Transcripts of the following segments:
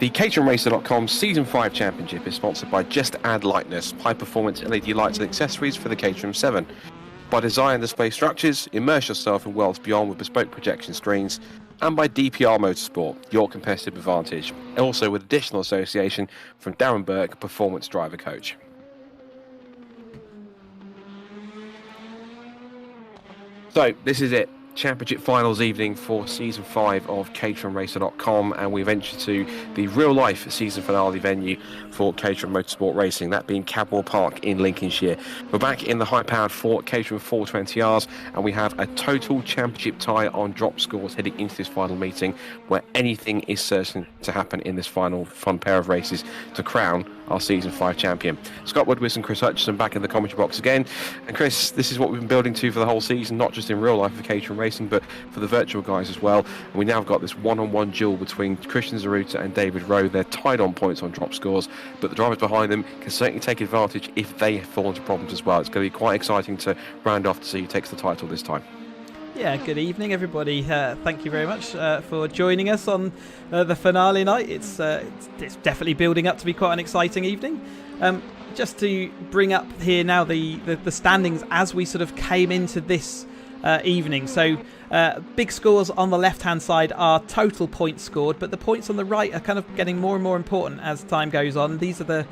The caterhamracer.com Season 5 Championship is sponsored by Just Add Lightness, high-performance LED lights and accessories for the Caterham 7. By Design and Display Structures, immerse yourself in worlds beyond with bespoke projection screens. And by DPR Motorsport, your competitive advantage. Also with additional association from Darren Burke, Performance Driver Coach. So, this is it. Championship finals evening for Season 5 of caterhamracer.com, and we venture to the real-life season finale venue for Caterham Motorsport Racing, that being Cadwell Park in Lincolnshire. We're back in the high-powered Caterham 420Rs, and we have a total championship tie on drop scores heading into this final meeting, where anything is certain to happen in this final fun pair of races to crown our Season 5 champion. Scott Woodwiss and Chris Hutchinson back in the commentary box again. And Chris, this is what we've been building to for the whole season, not just in real life for Caterham Racing, but for the virtual guys as well. And we now have got this one-on-one duel between Christian Szaruta and David Rowe. They're tied on points on drop scores, but the drivers behind them can certainly take advantage if they fall into problems as well. It's going to be quite exciting to round off to see who takes the title this time. Yeah, good evening, everybody. Thank you very much for joining us on the finale night. It's definitely building up to be quite an exciting evening. Just to bring up here now the standings as we sort of came into this evening. So big scores on the left-hand side are total points scored, but the points on the right are kind of getting more and more important as time goes on. These are the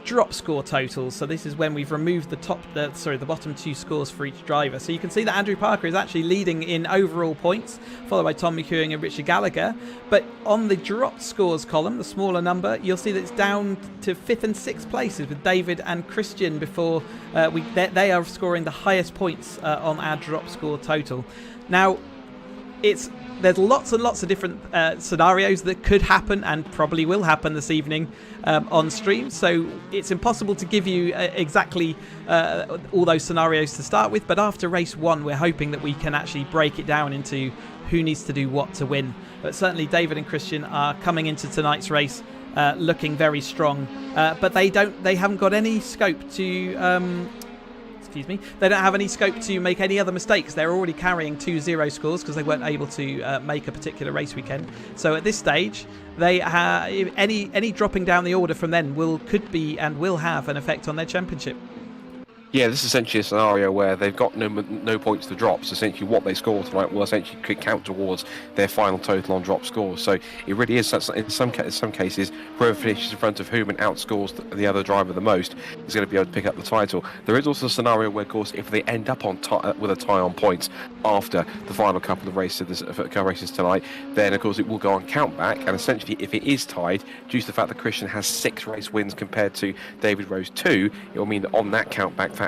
drop score totals, so this is when we've removed the bottom two scores for each driver. So you can see that Andrew Parker is actually leading in overall points, followed by Tom McEwing and Richard Gallagher. But on the drop scores column, the smaller number, you'll see that it's down to 5th and 6th places with David and Christian before they are scoring the highest points on our drop score total. Now, there's lots and lots of different scenarios that could happen and probably will happen this evening on stream. So it's impossible to give you exactly all those scenarios to start with. But after race 1, we're hoping that we can actually break it down into who needs to do what to win. But certainly David and Christian are coming into tonight's race looking very strong. But they haven't got any scope to... They don't have any scope to make any other mistakes. They're already carrying 2-0 scores because they weren't able to make a particular race weekend. So at this stage, they any dropping down the order from then could be and will have an effect on their championship. Yeah, this is essentially a scenario where they've got no points to drop. So essentially what they score tonight will essentially count towards their final total on drop scores. So it really is, in some cases, whoever finishes in front of whom and outscores the other driver the most is going to be able to pick up the title. There is also a scenario where, of course, if they end up with a tie on points after the final couple of races tonight, then, of course, it will go on count back. And essentially, if it is tied, due to the fact that Christian has 6 race wins compared to David Rowe's 2, it will mean that on that count back factor,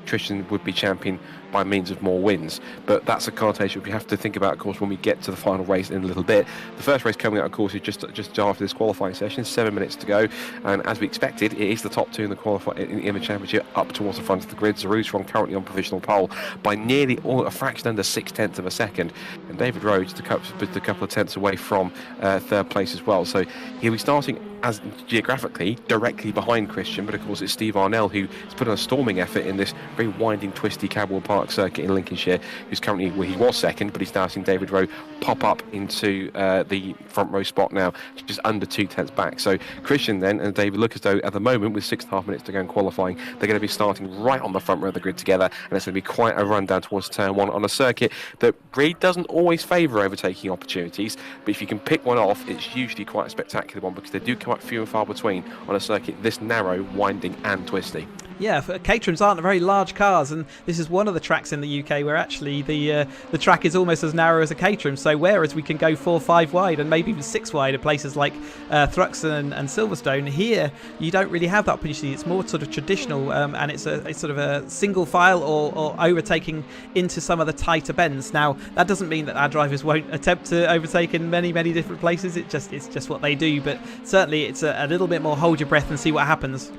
Christian would be champion by means of more wins. But that's a connotation we have to think about, of course, when we get to the final race in a little bit. The first race coming out, of course, is just after this qualifying session, 7 minutes to go, and as we expected, it is the top 2 in the championship up towards the front of the grid. Szaruta currently on provisional pole by nearly a fraction under 0.6 of a second, and David Rowe just a couple of tenths away from third place as well. So he'll be starting as geographically directly behind Christian, but of course it's Steve Arnell who has put on a storming effort in this very winding, twisty Cadwell Park circuit in Lincolnshire, who's currently, well, he was second, but he's now seen David Rowe pop up into the front row spot now, just under 2 tenths back. So Christian then and David look as though at the moment, with 6.5 minutes to go in qualifying, they're going to be starting right on the front row of the grid together, and it's going to be quite a run down towards turn 1 on a circuit that really doesn't always favour overtaking opportunities, but if you can pick one off, it's usually quite a spectacular one, because they do come up few and far between on a circuit this narrow, winding and twisty. Yeah, Caterhams aren't very large cars, and this is one of the tracks in the UK where actually the track is almost as narrow as a Caterham. So whereas we can go 4-5 wide and maybe even 6 wide at places like Thruxton and Silverstone, here you don't really have that opportunity. It's more sort of traditional, and it's sort of a single file or overtaking into some of the tighter bends. Now that doesn't mean that our drivers won't attempt to overtake in many different places. It's just what they do. But certainly it's a little bit more hold your breath and see what happens.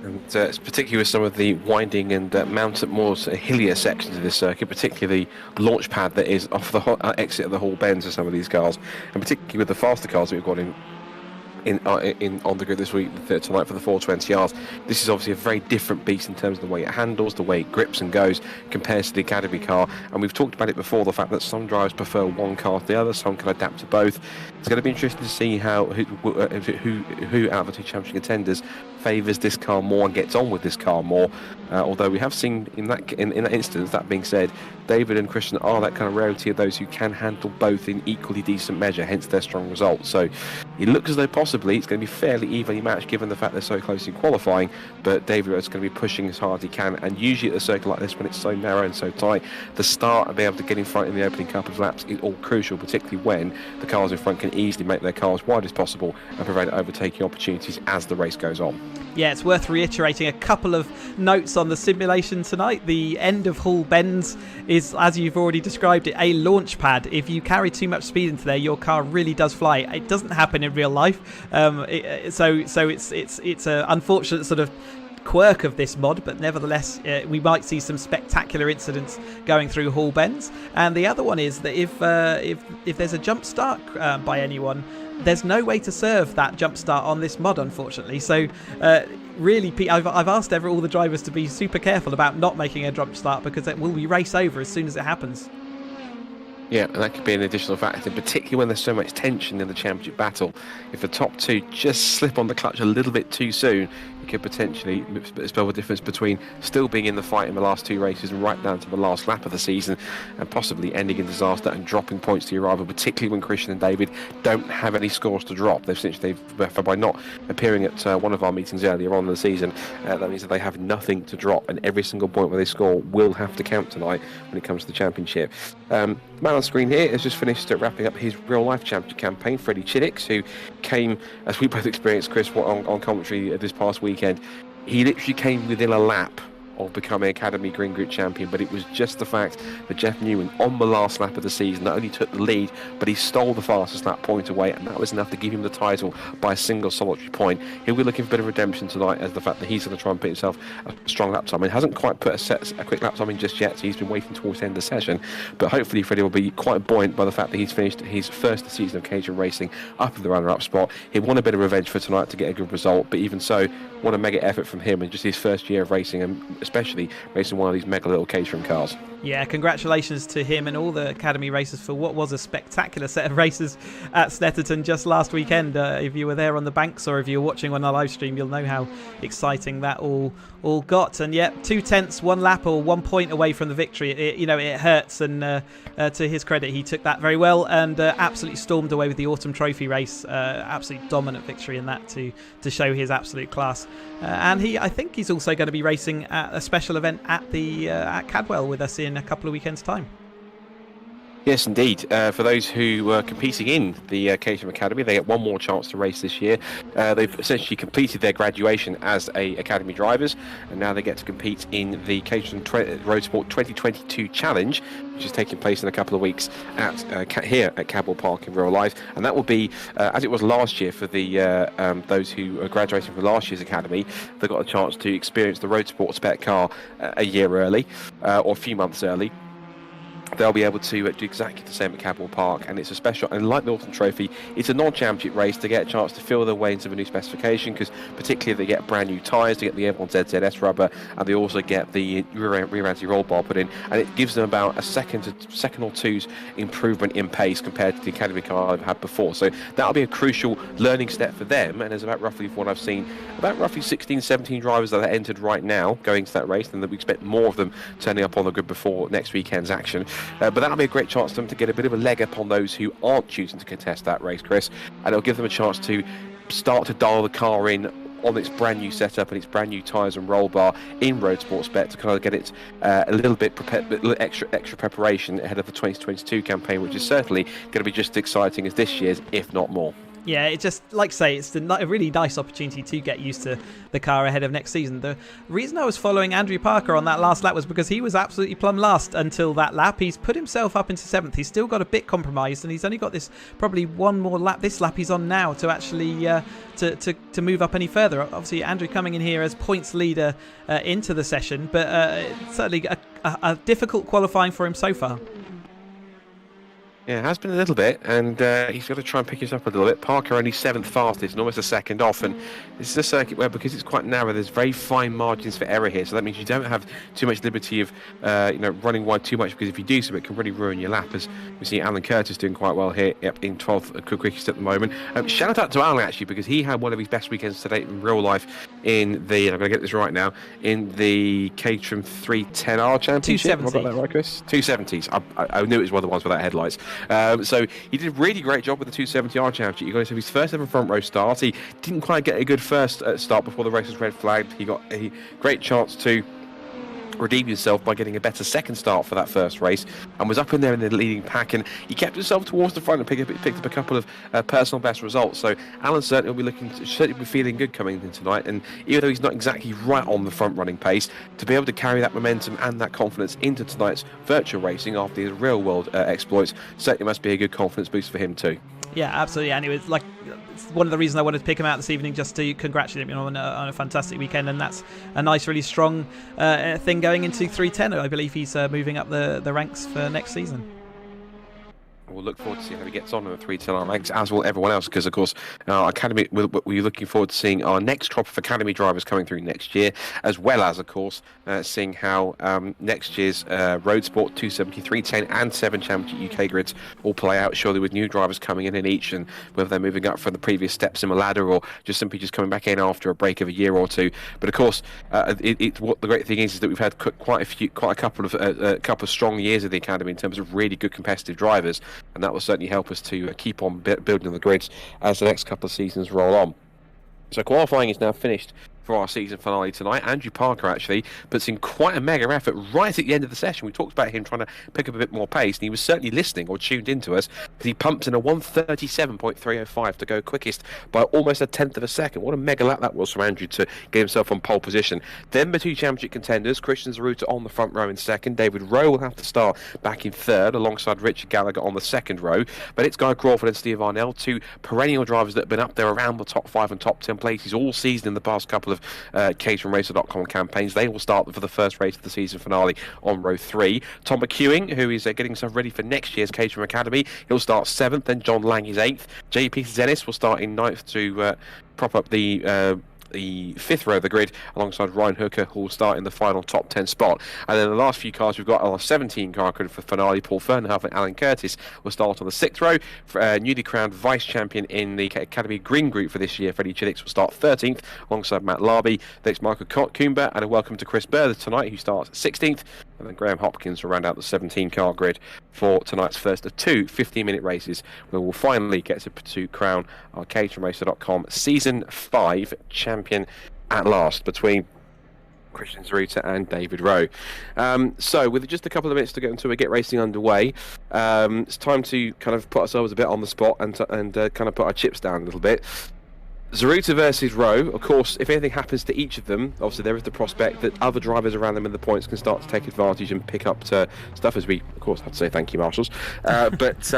And it's particularly with some of the winding and more hillier sections of this circuit, particularly the launch pad that is off the exit of the Hall bends of some of these cars, and particularly with the faster cars that we've got in on the grid this week tonight for the 420Rs. This is obviously a very different beast in terms of the way it handles, the way it grips and goes compared to the Academy car. And we've talked about it before, the fact that some drivers prefer one car to the other, some can adapt to both. It's going to be interesting to see how who out of the two championship contenders favours this car more and gets on with this car more. Although we have seen in that instance, that being said, David and Christian are that kind of rarity of those who can handle both in equally decent measure, hence their strong results. So it looks as though possibly it's going to be fairly evenly matched given the fact they're so close in qualifying, but David is going to be pushing as hard as he can, and usually at a circuit like this when it's so narrow and so tight, the start and being able to get in front in the opening couple of laps is all crucial, particularly when the cars in front can easily make their car as wide as possible and prevent overtaking opportunities as the race goes on. Yeah, it's worth reiterating a couple of notes on the simulation tonight. The end of Hall Bends is, as you've already described it, a launch pad. If you carry too much speed into there, your car really does fly. It doesn't happen in real life, so it's an unfortunate sort of quirk of this mod, but nevertheless we might see some spectacular incidents going through Hall Bends. And the other one is that if there's a jump start by anyone, there's no way to serve that jump start on this mod, unfortunately. So really, I've asked all the drivers to be super careful about not making a jump start, because it will be race over as soon as it happens. Yeah, and that could be an additional factor, particularly when there's so much tension in the championship battle. If the top two just slip on the clutch a little bit too soon, it could potentially spell the difference between still being in the fight in the last two races and right down to the last lap of the season, and possibly ending in disaster and dropping points to your rival, particularly when Christian and David don't have any scores to drop. By not appearing at one of our meetings earlier on in the season, that means that they have nothing to drop, and every single point where they score will have to count tonight when it comes to the championship. Man on screen here has just finished wrapping up his real-life championship campaign, Freddie Chiddicks, who came, as we both experienced, Chris, on commentary this past weekend. He literally came within a lap of becoming Academy Green Group champion, but it was just the fact that Jeff Newman on the last lap of the season not only took the lead, but he stole the fastest lap point away, and that was enough to give him the title by a single solitary point. He'll be looking for a bit of redemption tonight, as the fact that he's going to try and put himself a strong lap time. He hasn't quite put a quick lap time in just yet, so he's been waiting towards the end of the session, but hopefully Freddie will be quite buoyant by the fact that he's finished his first season of Caterham racing up in the runner-up spot. He won a bit of revenge for tonight to get a good result, but even so, what a mega effort from him in just his first year of racing, and especially racing one of these mega little Caterham cars. Yeah, congratulations to him and all the Academy racers for what was a spectacular set of races at Snetterton just last weekend. If you were there on the banks, or if you're watching on our live stream, you'll know how exciting that all got. And yeah, 2/10, 1 lap or 1 point away from the victory. It hurts, and to his credit, he took that very well and absolutely stormed away with the Autumn Trophy race. Absolutely dominant victory in that to show his absolute class. And I think he's also going to be racing at a special event at Cadwell with us in a couple of weekends' time. Yes, indeed. For those who were competing in the Caterham Academy, they get one more chance to race this year. They've essentially completed their graduation as Academy drivers, and now they get to compete in the Caterham Road Sport 2022 Challenge, which is taking place in a couple of weeks here at Cadwell Park in Rowe Live. And that will be, as it was last year for the those who are graduating from last year's Academy, they got a chance to experience the Road Sport Spec car a year early, or a few months early. They'll be able to do exactly the same at Cadwell Park, and it's a special, and like the Autumn Trophy, it's a non-championship race to get a chance to feel their way into the new specification, because particularly they get brand new tyres, they get the M1 ZZS rubber, and they also get the rear anti-roll bar put in, and it gives them about a second or two's improvement in pace compared to the Academy car they've had before. So that'll be a crucial learning step for them, and there's about roughly, from what I've seen, about roughly 16, 17 drivers that are entered right now going to that race, and that we expect more of them turning up on the grid before next weekend's action. But that'll be a great chance for them to get a bit of a leg up on those who aren't choosing to contest that race, Chris, and it'll give them a chance to start to dial the car in on its brand new setup and its brand new tyres and roll bar in Road Sport Spec to kind of get it a little bit extra preparation ahead of the 2022 campaign, which is certainly going to be just as exciting as this year's, if not more. Yeah, it just, like I say, it's a really nice opportunity to get used to the car ahead of next season. The reason I was following Andrew Parker on that last lap was because he was absolutely plumb last until that lap. He's put himself up into 7th. He's still got a bit compromised, and he's only got this probably one more lap. This lap he's on now to actually to move up any further. Obviously, Andrew coming in here as points leader into the session, but certainly a difficult qualifying for him so far. Yeah, it has been a little bit, and he's got to try and pick us up a little bit. Parker only 7th fastest and almost a second off, and this is a circuit where, because it's quite narrow, there's very fine margins for error here, so that means you don't have too much liberty of running wide too much, because if you do so, it can really ruin your lap, as we see Alan Curtis doing quite well here in 12th quickest at the moment. Shout out to Alan, actually, because he had one of his best weekends to date in real life in the, I'm going to get this right now, in the Caterham 310R Championship. 270. Have I got that right, Chris? 270s. I knew it was one of the ones without headlights. So he did a really great job with the 270R Championship. He got his first ever front row start. He didn't quite get a good first start before the race was red flagged. He got a great chance to redeem himself by getting a better second start for that first race, and was up in there in the leading pack, and he kept himself towards the front and picked up a couple of personal best results. So Alan certainly will be feeling good coming in tonight, and even though he's not exactly right on the front running pace, to be able to carry that momentum and that confidence into tonight's virtual racing after his real world exploits certainly must be a good confidence boost for him too. Yeah, absolutely. And it was it's one of the reasons I wanted to pick him out this evening, just to congratulate him on a fantastic weekend. And that's a nice, really strong thing going into 310. I believe he's moving up the ranks for next season. We'll look forward to seeing how he gets on in the 310R ranks, as will everyone else, because, of course, our Academy, we're looking forward to seeing our next crop of Academy drivers coming through next year, as well as, of course, seeing how next year's Road Sport 270, 310 and 7 Championship UK grids all play out, surely with new drivers coming in each, and whether they're moving up from the previous steps in the ladder or just simply just coming back in after a break of a year or two. But, of course, what the great thing is that we've had quite a couple of strong years of the Academy in terms of really good competitive drivers, and that will certainly help us to keep on building the grids as the next couple of seasons roll on. So qualifying is now finished for our season finale tonight. Andrew Parker actually puts in quite a mega effort right at the end of the session. We talked about him trying to pick up a bit more pace, and he was certainly listening or tuned into us, because he pumped in a 1:37.305 to go quickest by almost a tenth of a second. What a mega lap that was from Andrew to get himself on pole position. Then the two championship contenders, Christian Szaruta on the front row in second. David Rowe will have to start back in third alongside Richard Gallagher on the second row. But it's Guy Crawford and Steve Arnell, two perennial drivers that have been up there around the top 5 and top 10 places all season in the past couple of caterhamracer.com campaigns. They will start for the first race of the season finale on row 3. Tom McEwing, who is getting himself ready for next year's Caterham Academy, he'll start 7th. Then John Lang is 8th. JP Zennis will start in 9th to prop up the 5th row of the grid alongside Ryan Hooker, who will start in the final top 10 spot. And then the last few cars we've got our 17 car grid for finale. Paul Fernhoff and Alan Curtis will start on the 6th row. Newly crowned vice champion in the Academy Green Group for this year, Freddie Chiddix, will start 13th alongside Matt Larby. Next, Michael Coomber, and a welcome to Chris Burr tonight, who starts 16th. And then Graham Hopkins will round out the 17 car grid for tonight's first of two 15-minute races, where we'll finally get to crown our caterhamracer.com Season 5 champion at last, between Christian Szaruta and David Rowe. So with just a couple of minutes to go until we get racing underway, it's time to kind of put ourselves a bit on the spot and kind of put our chips down a little bit. Szaruta versus Rowe, of course, if anything happens to each of them, obviously there is the prospect that other drivers around them in the points can start to take advantage and pick up stuff, as we, of course, have to say thank you, marshals. But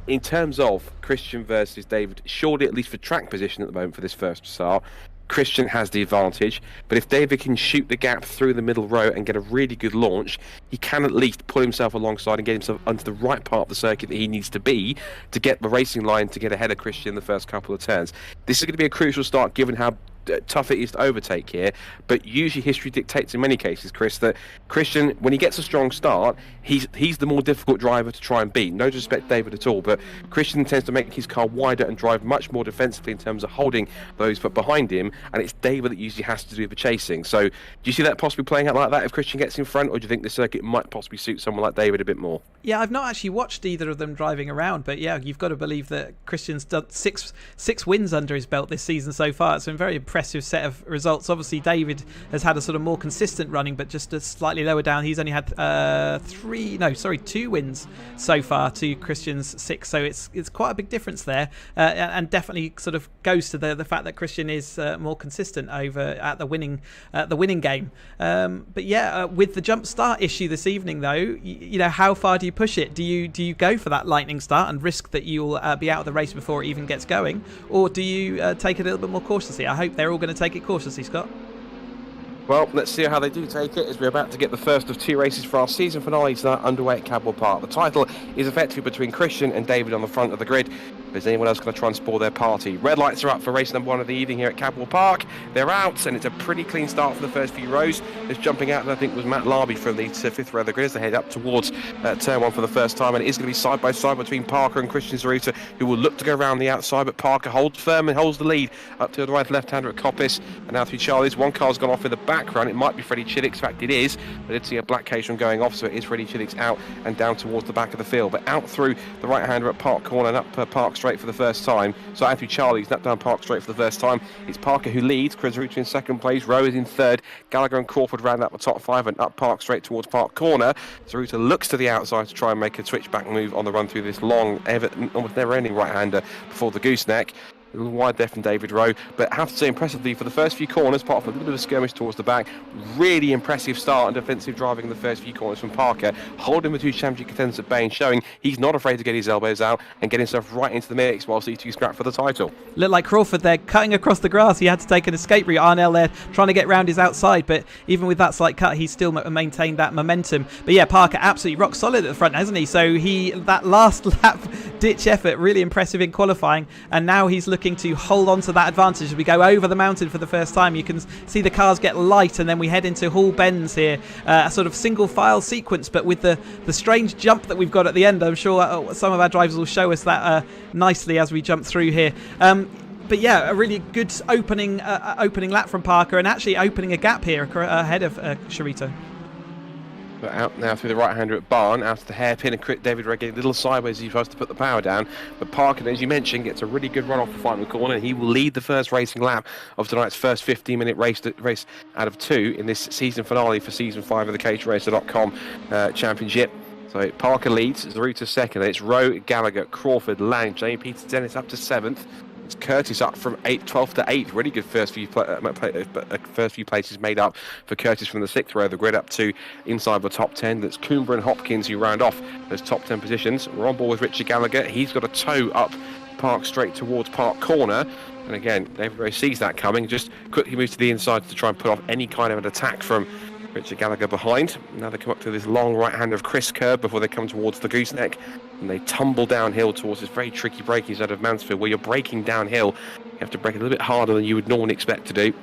in terms of Christian versus David, surely, at least for track position at the moment for this first start, Christian has the advantage, but if David can shoot the gap through the middle row and get a really good launch, he can at least pull himself alongside and get himself onto the right part of the circuit that he needs to be to get the racing line to get ahead of Christian in the first couple of turns. This is going to be a crucial start given how tough it is to overtake here, but usually history dictates in many cases, Chris, that Christian, when he gets a strong start, he's the more difficult driver to try and beat. No disrespect to David at all, but Christian tends to make his car wider and drive much more defensively in terms of holding those behind him, and it's David that usually has to do the chasing. So do you see that possibly playing out like that if Christian gets in front, or do you think the circuit might possibly suit someone like David a bit more? Yeah, I've not actually watched either of them driving around, but yeah, you've got to believe that Christian's done six wins under his belt this season so far. It's been a very impressive set of results. Obviously, David has had a sort of more consistent running, but just a slightly lower down. He's only had 2 wins so far to Christian's 6, so it's quite a big difference there, and definitely sort of goes to the fact that Christian is more consistent over at the winning game. But yeah, with the jump start issue this evening, though, you know, how far do you push it? Do you go for that lightning start and risk that you'll be out of the race before it even gets going, or do you take it a little bit more cautiously? I hope they're all going to take it cautiously, Scott. Well, let's see how they do take it as we're about to get the first of 2 races for our season finale tonight underway at Cadwell Park. The title is effectively between Christian and David on the front of the grid. Is anyone else going to try and spoil their party? Red lights are up for race number 1 of the evening here at Cadwell Park. They're out, and it's a pretty clean start for the first few rows. Just jumping out, I think, was Matt Larby from the 5th row of the grid as they head up towards turn 1 for the first time. And it is going to be side by side between Parker and Christian Szaruta, who will look to go around the outside, but Parker holds firm and holds the lead up to the right left-hander at Coppice. And now through Charlie's. One car's gone off in the background. It might be Freddie Chillicks. In fact, it is. I did see a black case going off, so it is Freddie Chillicks out and down towards the back of the field. But out through the right-hander at Park Corner and up Park Straight for the first time. So out through Charlie's, up down Park Straight for the first time. It's Parker who leads, Chris Hutchinson in second place, Rowe is in third, Gallagher and Crawford round up the top 5 and up Park Straight towards Park Corner. Szaruta looks to the outside to try and make a switchback move on the run through this long, almost never-ending right-hander before the gooseneck. A little wide there from David Rowe, but I have to say impressively for the first few corners, apart from a little bit of a skirmish towards the back, really impressive start and defensive driving in the first few corners from Parker, holding the 2 championship contenders at bay and showing he's not afraid to get his elbows out and get himself right into the mix whilst these 2 scrap for the title. Looked like Crawford there cutting across the grass. He had to take an escape route. Arnell there trying to get round his outside, but even with that slight cut, he still maintained that momentum. But yeah, Parker absolutely rock solid at the front, hasn't he? So that last lap ditch effort, really impressive in qualifying, and now he's looking to hold on to that advantage as we go over the mountain for the first time. You can see the cars get light, and then we head into Hall Bends here, a sort of single file sequence, but with the strange jump that we've got at the end. I'm sure some of our drivers will show us that nicely as we jump through here. But yeah, a really good opening lap from Parker, and actually opening a gap here ahead of Szaruta. But out now through the right-hander at Barn, out to the hairpin, and David Rowe getting a little sideways as he tries to put the power down. But Parker, as you mentioned, gets a really good run off the final corner, and he will lead the first racing lap of tonight's first 15-minute race out of 2 in this season finale for Season 5 of the caterhamracer.com Championship. So Parker leads, Szaruta second, and it's Rowe, Gallagher, Crawford, Lang, Jamie Peters, Dennis up to 7th. It's Curtis up from 12th to 8th. Really good first few places made up for Curtis from the 6th row of the grid up to inside the top 10. That's Coomber and Hopkins who round off those top 10 positions. We're on board with Richard Gallagher. He's got a toe up Park Straight towards Park Corner. And again, David Rowe sees that coming. Just quickly moves to the inside to try and put off any kind of an attack from Richard Gallagher behind. Now they come up to this long right-hand of Chris curve before they come towards the gooseneck, and they tumble downhill towards this very tricky braking side of Mansfield, where you're braking downhill. You have to brake a little bit harder than you would normally expect to do.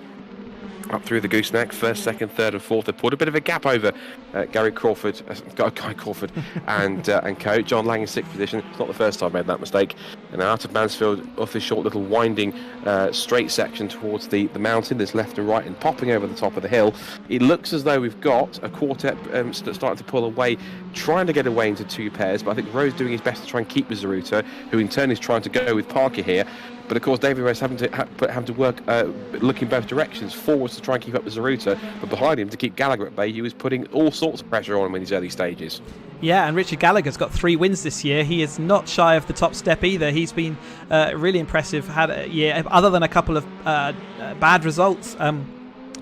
Up through the gooseneck, 1st, 2nd, 3rd and 4th. They put a bit of a gap over Guy Crawford and co. John Lang in 6th position. It's not the first time I made that mistake. And out of Mansfield, off this short little winding straight section towards the mountain. There's left and right and popping over the top of the hill. It looks as though we've got a quartet starting to pull away, trying to get away into 2 pairs. But I think Rowe's doing his best to try and keep with Szaruta, who in turn is trying to go with Parker here. But of course, David Rowe's having to work looking both directions, forwards to try and keep up with Szaruta, but behind him to keep Gallagher at bay. He was putting all sorts of pressure on him in these early stages. Yeah, and Richard Gallagher's got 3 wins this year. He is not shy of the top step either. He's been really impressive. Had a year, other than a couple of bad results.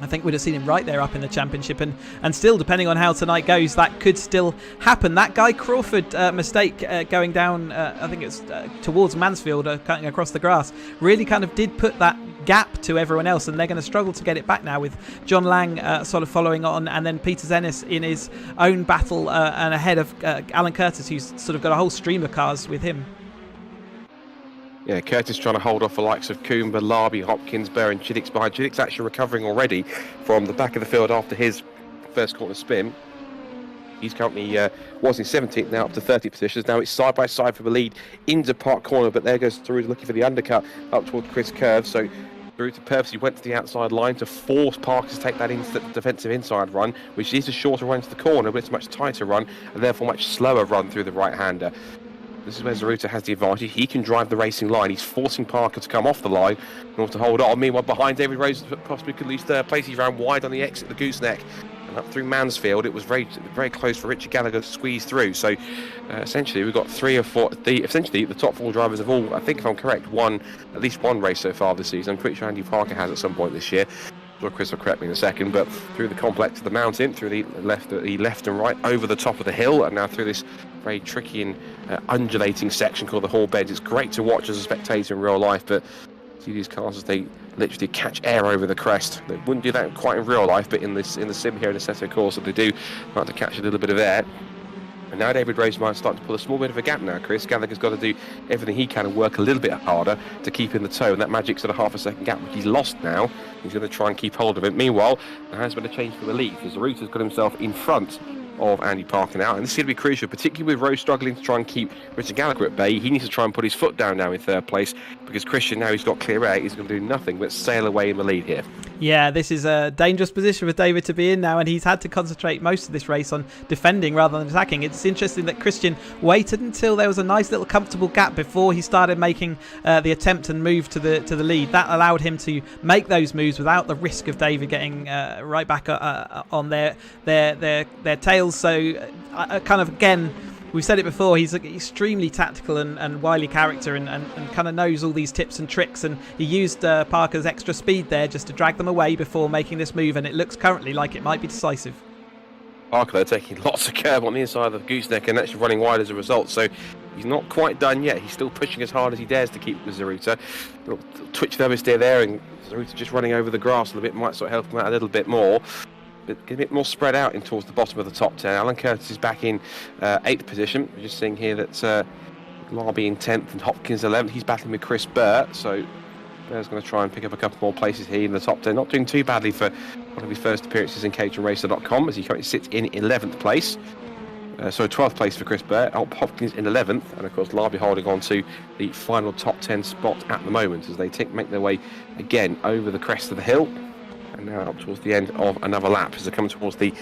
I think we'd have seen him right there up in the championship, and still, depending on how tonight goes, that could still happen. That Guy Crawford mistake going down, I think it's towards Mansfield, cutting across the grass, really kind of did put that gap to everyone else, and they're going to struggle to get it back now with John Lang sort of following on, and then Peters Ennis in his own battle and ahead of Alan Curtis, who's sort of got a whole stream of cars with him. Yeah, Curtis trying to hold off the likes of Coomber, Larby, Hopkins, Burr and Chillicks behind. Chillicks actually recovering already from the back of the field after his first corner spin. He's currently was in 17th, now up to 30 positions. Now it's side by side for the lead into Park Corner, but there goes through looking for the undercut up towards Chris Curve. So Szaruta purposely went to the outside line to force Parker to take that defensive inside run, which is a shorter run to the corner, but it's a much tighter run and therefore much slower run through the right-hander. This is where Szaruta has the advantage. He can drive the racing line. He's forcing Parker to come off the line in order to hold on. Meanwhile, behind David Rowe possibly could lose 3rd place. He ran wide on the exit, the gooseneck, and up through Mansfield. It was very, very close for Richard Gallagher to squeeze through. So essentially, we've got 3 or 4. Essentially, the top 4 drivers have all, I think, if I'm correct, won at least 1 race so far this season. I'm pretty sure Andy Parker has at some point this year. Or Chris will correct me in a second, but through the complex of the mountain, through the left and right, over the top of the hill, and now through this very tricky and undulating section called the Hall Beds. It's great to watch as a spectator in real life, but see these cars as they literally catch air over the crest. They wouldn't do that quite in real life, but in the sim here in the Assetto Corsa, they do like to catch a little bit of air. And now David Rowe's might start to pull a small bit of a gap now, Chris. Gallagher's got to do everything he can and work a little bit harder to keep in the toe. And that magic sort of half a second gap, which he's lost now. He's going to try and keep hold of it. Meanwhile, there has been a change for the lead. Szaruta's got himself in front of Andy Parker now, and this is going to be crucial, particularly with Rowe struggling to try and keep Richard Gallagher at bay. He needs to try and put his foot down now in third place, because Christian, now he's got clear air, he's going to do nothing but sail away in the lead here. Yeah, this is a dangerous position for David to be in now, and he's had to concentrate most of this race on defending rather than attacking. It's interesting that Christian waited until there was a nice little comfortable gap before he started making the attempt and move to the lead. That allowed him to make those moves without the risk of David getting right back on their tails. So kind of, again, we've said it before, he's an extremely tactical and wily character, and kind of knows all these tips and tricks, and he used Parker's extra speed there just to drag them away before making this move, and it looks currently like it might be decisive. Parker, they're taking lots of curve on the inside of the gooseneck and actually running wide as a result, so he's not quite done yet. He's still pushing as hard as he dares to keep with Szaruta. Little twitch of oversteer there, and Szaruta just running over the grass a little bit might sort of help him out a little bit more. But get a bit more spread out in towards the bottom of the top 10. Alan Curtis is back in 8th position. We're just seeing here that Larby in 10th and Hopkins 11th. He's battling with Chris Burt, so Burt's going to try and pick up a couple more places here in the top 10. Not doing too badly for one of his first appearances in caterhamracer.com, as he currently sits in 11th place. So 12th place for Chris Burt, Hopkins in 11th, and of course Larby holding on to the final top 10 spot at the moment as they make their way again over the crest of the hill. And now up towards the end of another lap as they come towards the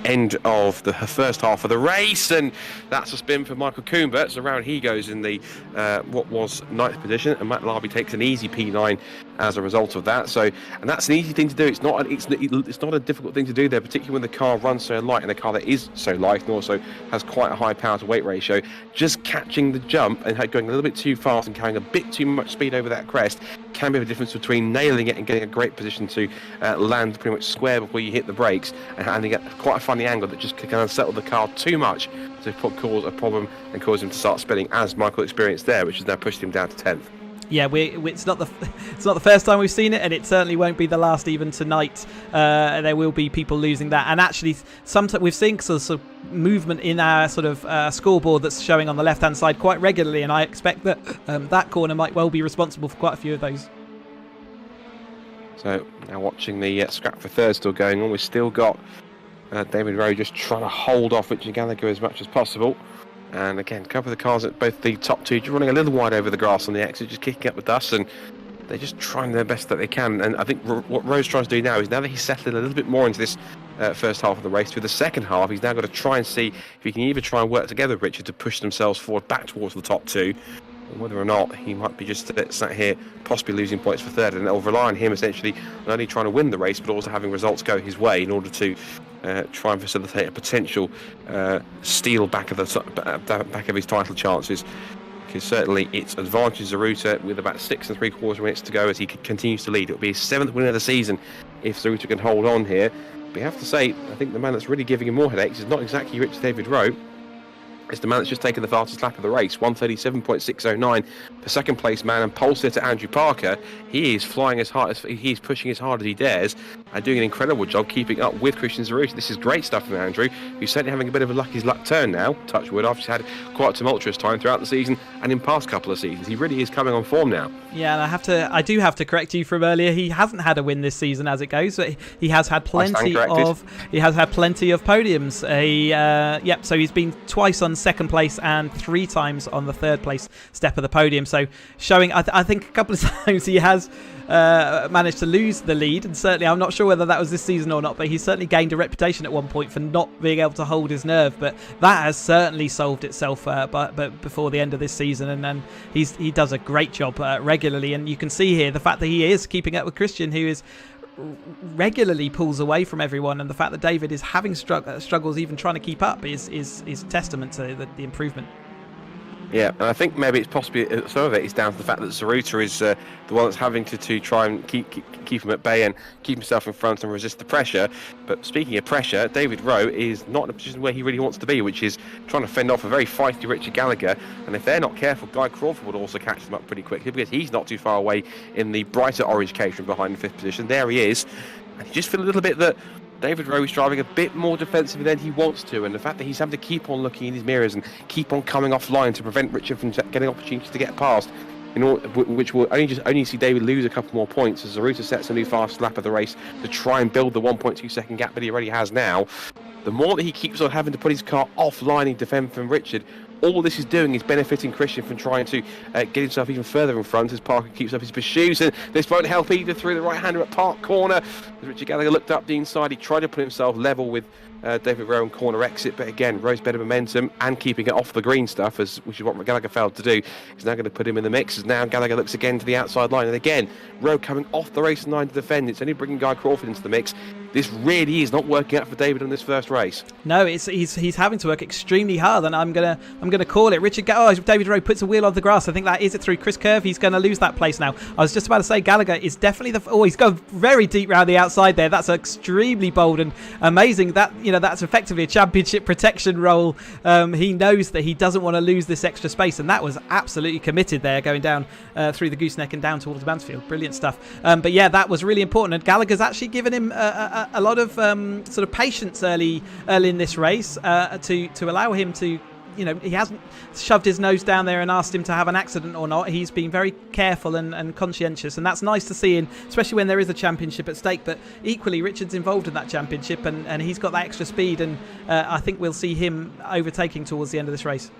end of the first half of the race, and that's a spin for Michael Coomber. So around he goes in the what was 9th position, and Matt Larby takes an easy P9 as a result of that. So, and that's an easy thing to do. It's not a difficult thing to do there, particularly when the car runs so light, and a car that is so light and also has quite a high power to weight ratio. Just catching the jump and going a little bit too fast and carrying a bit too much speed over that crest can be the difference between nailing it and getting a great position to land pretty much square before you hit the brakes, and handing at quite a funny angle that just can unsettle the car too much to cause a problem and cause him to start spinning, as Michael experienced there, which has now pushed him down to 10th. Yeah, it's not the first time we've seen it, and it certainly won't be the last even tonight. There will be people losing that, and actually, sometimes we've seen sort of movement in our sort of scoreboard that's showing on the left-hand side quite regularly, and I expect that that corner might well be responsible for quite a few of those. So now watching the scrap for third still going on, we've still got David Rowe just trying to hold off Richard Gallagher as much as possible. And again, a couple of the cars at both the top two just running a little wide over the grass on the exit, just kicking up the dust, and they're just trying their best that they can. And I think what Rowe's trying to do now is, now that he's settled a little bit more into this first half of the race, through the second half, he's now got to try and see if he can either try and work together with Richard to push themselves forward back towards the top two, or whether or not he might be just sat here possibly losing points for third, and they'll rely on him essentially not only trying to win the race but also having results go his way in order to try and facilitate a potential steal back of his title chances. Because certainly it's advantage Szaruta with about 6 3/4 minutes to go as he continues to lead. It'll be his 7th win of the season if Szaruta can hold on here. But you have to say, I think the man that's really giving him more headaches is not exactly Richard David Rowe. It's the man that's just taken the fastest lap of the race, 1:37.609 for second place man, and pole sitter Andrew Parker. He is flying as hard as he's pushing as hard as he dares, and doing an incredible job keeping up with Christian Szaruta. This is great stuff from Andrew, who's certainly having a bit of his luck turn now, touch wood, after he's had quite a tumultuous time throughout the season and in past couple of seasons. He really is coming on form now. Yeah, and I do have to correct you from earlier. He hasn't had a win this season as it goes, but he has had plenty of podiums. So he's been twice on second place and 3 times on the third place step of the podium. So showing, I think a couple of times he has managed to lose the lead, and certainly I'm not sure whether that was this season or not, but he certainly gained a reputation at one point for not being able to hold his nerve, but that has certainly solved itself but before the end of this season, and he does a great job regularly, and you can see here the fact that he is keeping up with Christian, who is regularly pulls away from everyone, and the fact that David is having struggles even trying to keep up is testament to the improvement. Yeah, and I think maybe it's possibly some of it is down to the fact that Szaruta is the one that's having to try and keep him at bay and keep himself in front and resist the pressure. But speaking of pressure, David Rowe is not in a position where he really wants to be, which is trying to fend off a very feisty Richard Gallagher. And if they're not careful, Guy Crawford would also catch them up pretty quickly because he's not too far away in the brighter orange Caterham behind in 5th position. There he is. And you just feel a little bit that David Rowe is driving a bit more defensively than he wants to, and the fact that he's having to keep on looking in his mirrors and keep on coming offline to prevent Richard from getting opportunities to get past, which will only see David lose a couple more points as Szaruta sets a new fast lap of the race to try and build the 1.2 second gap that he already has now. The more that he keeps on having to put his car offline and defend from Richard, all this is doing is benefiting Christian from trying to get himself even further in front as Parker keeps up his pursuit, and this won't help either through the right-hander at Park Corner. As Richard Gallagher looked up the inside, he tried to put himself level with David Rowe on corner exit, but again, Rowe's better momentum and keeping it off the green stuff, which is what Gallagher failed to do. He's now going to put him in the mix, as now Gallagher looks again to the outside line, and again, Rowe coming off the racing line to defend. It's only bringing Guy Crawford into the mix. This really is not working out for David on this first race. No, he's having to work extremely hard, and I'm gonna call it. David Rowe puts a wheel on the grass. I think that is it through Chris Curve. He's going to lose that place now. I was just about to say Gallagher is definitely he's gone very deep round the outside there. That's extremely bold and amazing. That's effectively a championship protection role. He knows that he doesn't want to lose this extra space, and that was absolutely committed there, going down through the gooseneck and down towards Mansfield. Brilliant stuff. But yeah, that was really important, and Gallagher's actually given him a lot of sort of patience early in this race to allow him to, he hasn't shoved his nose down there and asked him to have an accident or not. He's been very careful and conscientious, and that's nice to see, especially when there is a championship at stake. But equally, Richard's involved in that championship, and he's got that extra speed, and I think we'll see him overtaking towards the end of this race.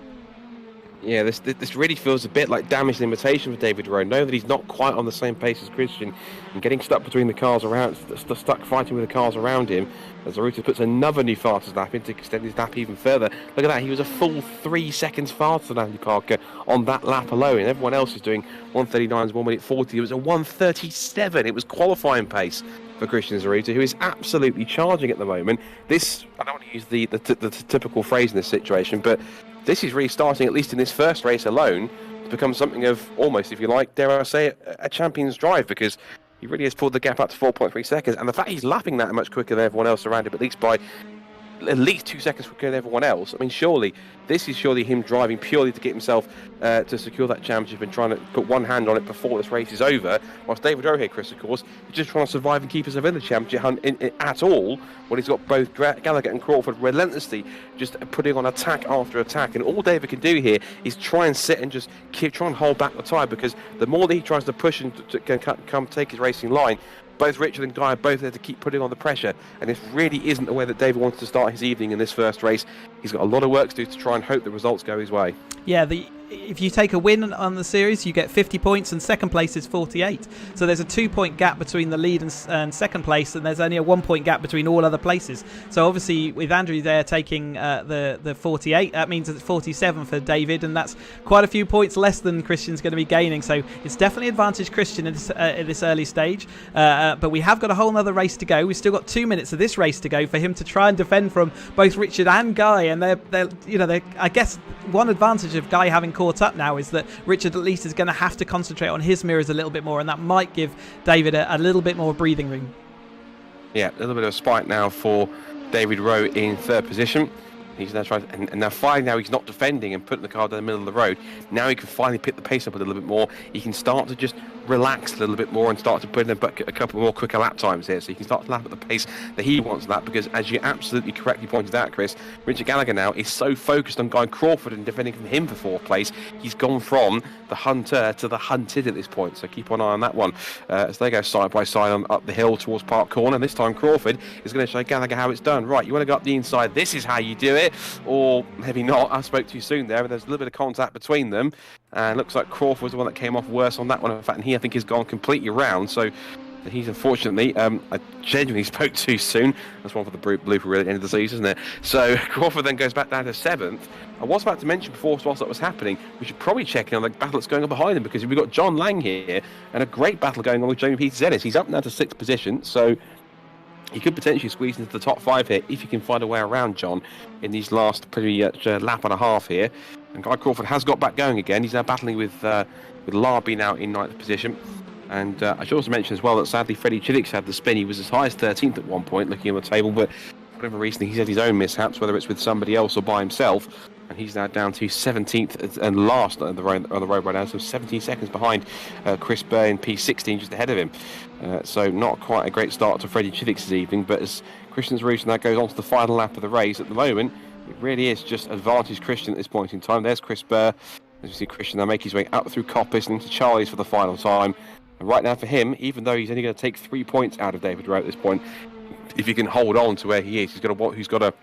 Yeah, this really feels a bit like damaged limitation for David Rowe. Know that he's not quite on the same pace as Christian, and getting stuck between the cars around, stuck fighting with the cars around him. As Szaruta puts another new fastest lap in to extend his lap even further. Look at that, he was a full 3 seconds faster than Andy Parker on that lap alone, and everyone else is doing 1:39s, 1 minute 40. It was a 1:37. It was qualifying pace for Christian Szaruta, who is absolutely charging at the moment. This, I don't want to use the typical phrase in this situation, but this is really starting, at least in this first race alone, to become something of almost, if you like, dare I say, a champion's drive, because he really has pulled the gap up to 4.3 seconds, and the fact he's lapping that much quicker than everyone else around him, at least 2 seconds quicker than everyone else. I mean, this is surely him driving purely to get himself to secure that championship and trying to put one hand on it before this race is over. Whilst David Rowe here, Chris, of course, is just trying to survive and keep himself in the championship hunt at all, when he's got both Gallagher and Crawford relentlessly just putting on attack after attack. And all David can do here is try and sit and just try and hold back the tide, because the more that he tries to push and to come take his racing line, both Richard and Guy are both there to keep putting on the pressure, and this really isn't the way that David wants to start his evening in this first race. He's got a lot of work to do to try and hope the results go his way. Yeah, if you take a win on the series, you get 50 points, and second place is 48. So there's a 2-point gap between the lead and second place, and there's only a 1-point gap between all other places. So obviously, with Andrew there taking the 48, that means it's 47 for David, and that's quite a few points less than Christian's going to be gaining. So it's definitely advantage Christian in this early stage. But we have got a whole other race to go. We've still got 2 minutes of this race to go for him to try and defend from both Richard and Guy. And they're I guess one advantage of Guy having caught up now is that Richard at least is going to have to concentrate on his mirrors a little bit more, and that might give David a little bit more breathing room. Yeah, a little bit of a spike now for David Rowe in third position. He's now trying, and now finally, now he's not defending and putting the car down the middle of the road. Now he can finally pick the pace up a little bit more. He can start to just relax a little bit more and start to put in a couple more quicker lap times here. So he can start to lap at the pace that he wants to lap, because as you absolutely correctly pointed out, Chris, Richard Gallagher now is so focused on Guy Crawford and defending from him for fourth place. He's gone from the hunter to the hunted at this point. So keep an eye on that one as they go side by side up the hill towards Park Corner. And this time Crawford is going to show Gallagher how it's done. Right, you want to go up the inside, this is how you do it. Or maybe not. I spoke too soon there, and there's a little bit of contact between them, and looks like Crawford was the one that came off worse on that one, in fact, and he, I think, has gone completely round. So he's unfortunately, I genuinely spoke too soon. That's one for the blooper really at the end of the season, isn't it? So Crawford then goes back down to 7th. I was about to mention before, whilst that was happening, we should probably check in on the battle that's going on behind him, because we've got John Lang here and a great battle going on with Jamie Peters-Ennis. He's up now to 6th position, so he could potentially squeeze into the top 5 here if he can find a way around John in these last pretty lap and a half here. And Guy Crawford has got back going again. He's now battling with Larby now in 9th position. And I should also mention as well that sadly Freddie Chiddick's had the spin. He was as high as 13th at one point, looking at the table, but for whatever reason he's had his own mishaps, whether it's with somebody else or by himself. And he's now down to 17th and last on the road right now, so 17 seconds behind Chris Burr in P16, just ahead of him. So not quite a great start to Freddie Chiddick's this evening, but as Christian Szaruta now goes on to the final lap of the race, at the moment, it really is just advantage Christian at this point in time. There's Chris Burr. As you see Christian now make his way up through Coppice and into Charlie's for the final time. And right now for him, even though he's only going to take 3 points out of David Rowe at this point, if he can hold on to where he is, he's got a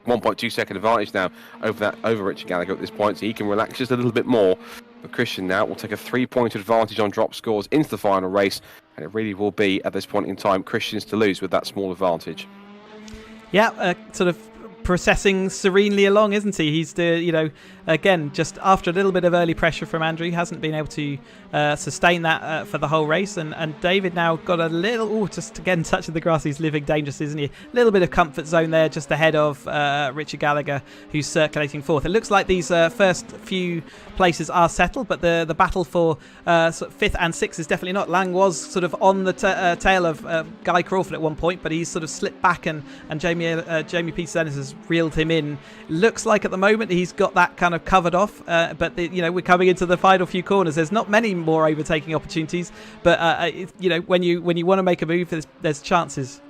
1.2 second advantage now over Richard Gallagher at this point, so he can relax just a little bit more. But Christian now will take a 3-point advantage on drop scores into the final race, and it really will be at this point in time Christian's to lose with that small advantage. Yeah, sort of processing serenely along, isn't he? He's again, just after a little bit of early pressure from Andrew, he hasn't been able to sustain that for the whole race, and David now got a little, just again touching the grass, he's living dangerously, isn't he? A little bit of comfort zone there just ahead of Richard Gallagher, who's circulating fourth. It looks like these first few places are settled, but the battle for sort of 5th and 6th is definitely not. Lang was sort of on the tail of Guy Crawford at one point, but he's sort of slipped back, and Jamie Peter-Dennis has reeled him in. Looks like at the moment he's got that kind of covered off, but we're coming into the final few corners. There's not many more overtaking opportunities, but when you want to make a move, there's chances.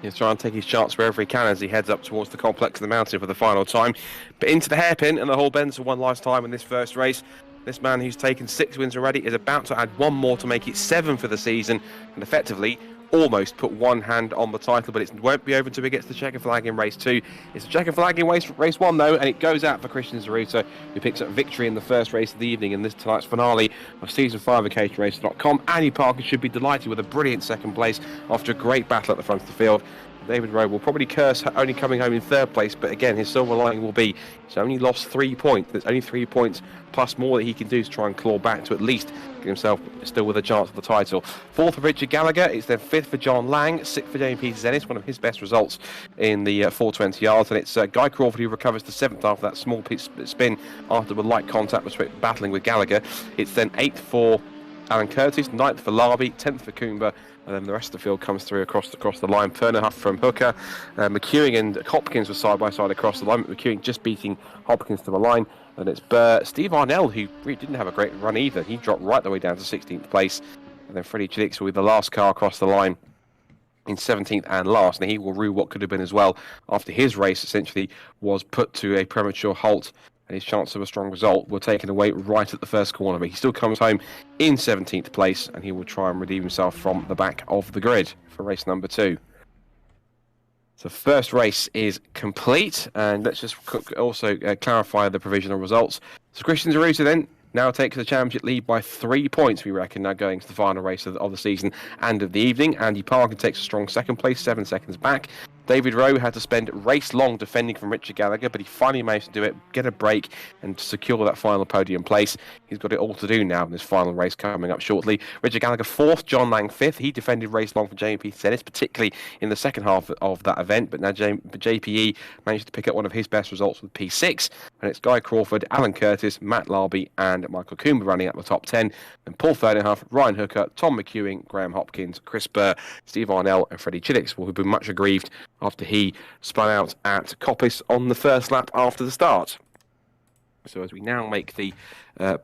He's trying to take his chance wherever he can as he heads up towards the complex of the mountain for the final time. But into the hairpin, and the whole bends for one last time in this first race. This man who's taken 6 wins already is about to add 1 more to make it 7 for the season, and effectively almost put one hand on the title, but it won't be over until he gets the checker flag in race 2. It's a checker flag in race 1 though, and it goes out for Christian Szaruta, who picks up victory in the first race of the evening in this tonight's finale of season 5 of caterhamracer.com. Andy Parker should be delighted with a brilliant second place after a great battle at the front of the field. David Rowe will probably curse only coming home in 3rd place, but again, his silver lining will be he's only lost 3 points. There's only 3 points plus more that he can do to try and claw back to at least get himself still with a chance of the title. 4th for Richard Gallagher, it's then 5th for John Lang, 6th for Jamie Peter-Dennis, one of his best results in the 420 yards, and it's Guy Crawford who recovers to 7th after that small spin after the light contact was battling with Gallagher. It's then 8th for Alan Curtis, 9th for Larby, 10th for Coomber, and then the rest of the field comes through across the line. Pernahuff from Hooker, McEwing and Hopkins were side by side across the line. McEwing just beating Hopkins to the line. And it's Steve Arnell, who really didn't have a great run either. He dropped right the way down to 16th place. And then Freddie Chiddick will be the last car across the line in 17th and last. And he will rue what could have been as well after his race essentially was put to a premature halt. And his chance of a strong result were taken away right at the first corner. But he still comes home in 17th place, and he will try and redeem himself from the back of the grid for race number 2. So first race is complete, and let's just also clarify the provisional results. So Christian Szaruta then now takes the championship lead by 3 points, we reckon, now going to the final race of the season and of the evening. Andy Parker takes a strong 2nd place, 7 seconds back. David Rowe had to spend race long defending from Richard Gallagher, but he finally managed to do it, get a break, and secure that final podium place. He's got it all to do now in this final race coming up shortly. Richard Gallagher 4th, John Lang 5th. He defended race long for Jamie Peter-Dennis, particularly in the second half of that event, but now JPE managed to pick up one of his best results with P6, and it's Guy Crawford, Alan Curtis, Matt Larby, and Michael Coomber running up the top 10, and Paul Pernahuff, Ryan Hooker, Tom McEwing, Graham Hopkins, Chris Burr, Steve Arnell, and Freddie Chiddick will have been much aggrieved after he spun out at Coppice on the first lap after the start. So as we now make the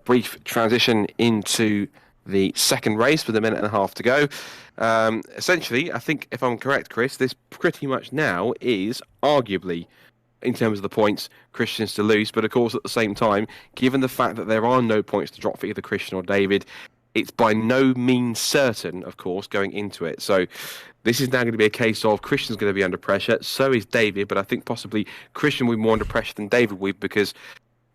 brief transition into the second race with a minute and a half to go, essentially, I think if I'm correct, Chris, this pretty much now is arguably, in terms of the points, Christian's to lose, but of course at the same time, given the fact that there are no points to drop for either Christian or David, it's by no means certain, of course, going into it. So this is now going to be a case of Christian's going to be under pressure, so is David, but I think possibly Christian will be more under pressure than David will, because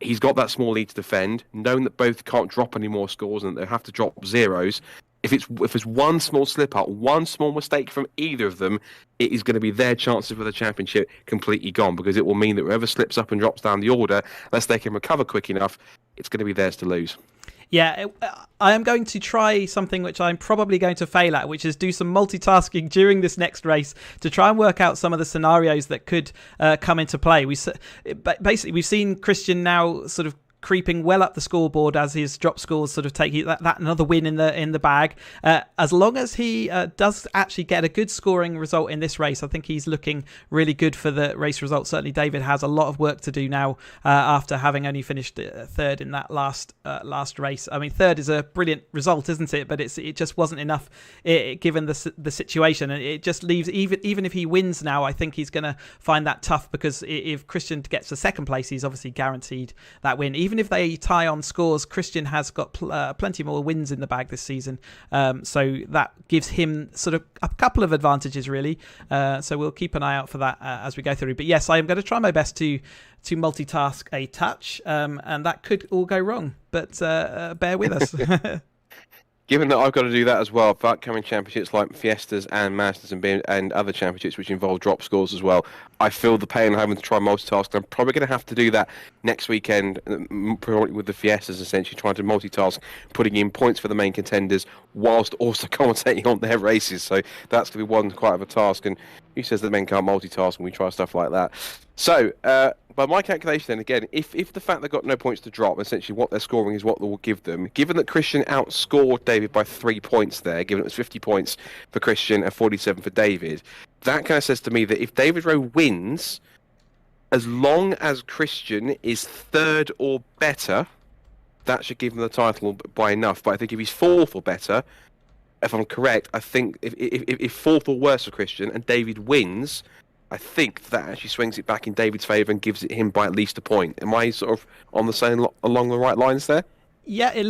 he's got that small lead to defend, knowing that both can't drop any more scores and they have to drop zeros. If it's one small slip-up, one small mistake from either of them, it is going to be their chances for the championship completely gone, because it will mean that whoever slips up and drops down the order, unless they can recover quick enough, it's going to be theirs to lose. Yeah, I am going to try something which I'm probably going to fail at, which is do some multitasking during this next race to try and work out some of the scenarios that could come into play. Basically, we've seen Christian now sort of creeping well up the scoreboard as his drop scores sort of take that another win in the bag. As long as he does actually get a good scoring result in this race, I think he's looking really good for the race result. Certainly David has a lot of work to do now after having only finished third in that last race. I mean, third is a brilliant result, isn't it? But it just wasn't enough given the situation, and it just leaves, even if he wins now, I think he's going to find that tough, because if Christian gets to second place, he's obviously guaranteed that win. Even if they tie on scores, Christian has got plenty more wins in the bag this season, so that gives him sort of a couple of advantages, really. So we'll keep an eye out for that as we go through. But yes, I am going to try my best to multitask a touch, and that could all go wrong, but bear with us. Given that I've got to do that as well for upcoming championships like Fiestas and Masters and other championships which involve drop scores as well, I feel the pain of having to try multitask. I'm probably going to have to do that next weekend, probably with the Fiestas, essentially trying to multitask, putting in points for the main contenders whilst also commentating on their races. So that's going to be one quite of a task. And who says that men can't multitask when we try stuff like that? So, by my calculation then, again, if the fact they've got no points to drop, essentially what they're scoring is what they will give them, given that Christian outscored David by 3 points there, given it was 50 points for Christian and 47 for David, that kind of says to me that if David Rowe wins, as long as Christian is third or better, that should give him the title by enough. But I think if he's fourth or better, if I'm correct, I think if fourth or worse for Christian and David wins, I think that actually swings it back in David's favour and gives it him by at least a point. Am I sort of on the same along the right lines there? Yeah, it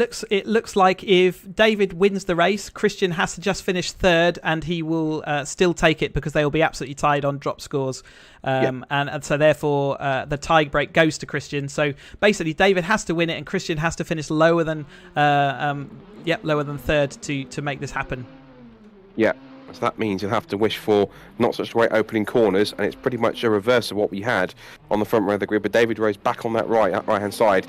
looks like if David wins the race, Christian has to just finish third, and he will still take it because they will be absolutely tied on drop scores. And so therefore the tie break goes to Christian. So basically, David has to win it, and Christian has to finish lower than third to make this happen. Yeah. So that means you'll have to wish for not such great opening corners, and it's pretty much a reverse of what we had on the front row of the grid. But David Rowe's back on that right-hand side.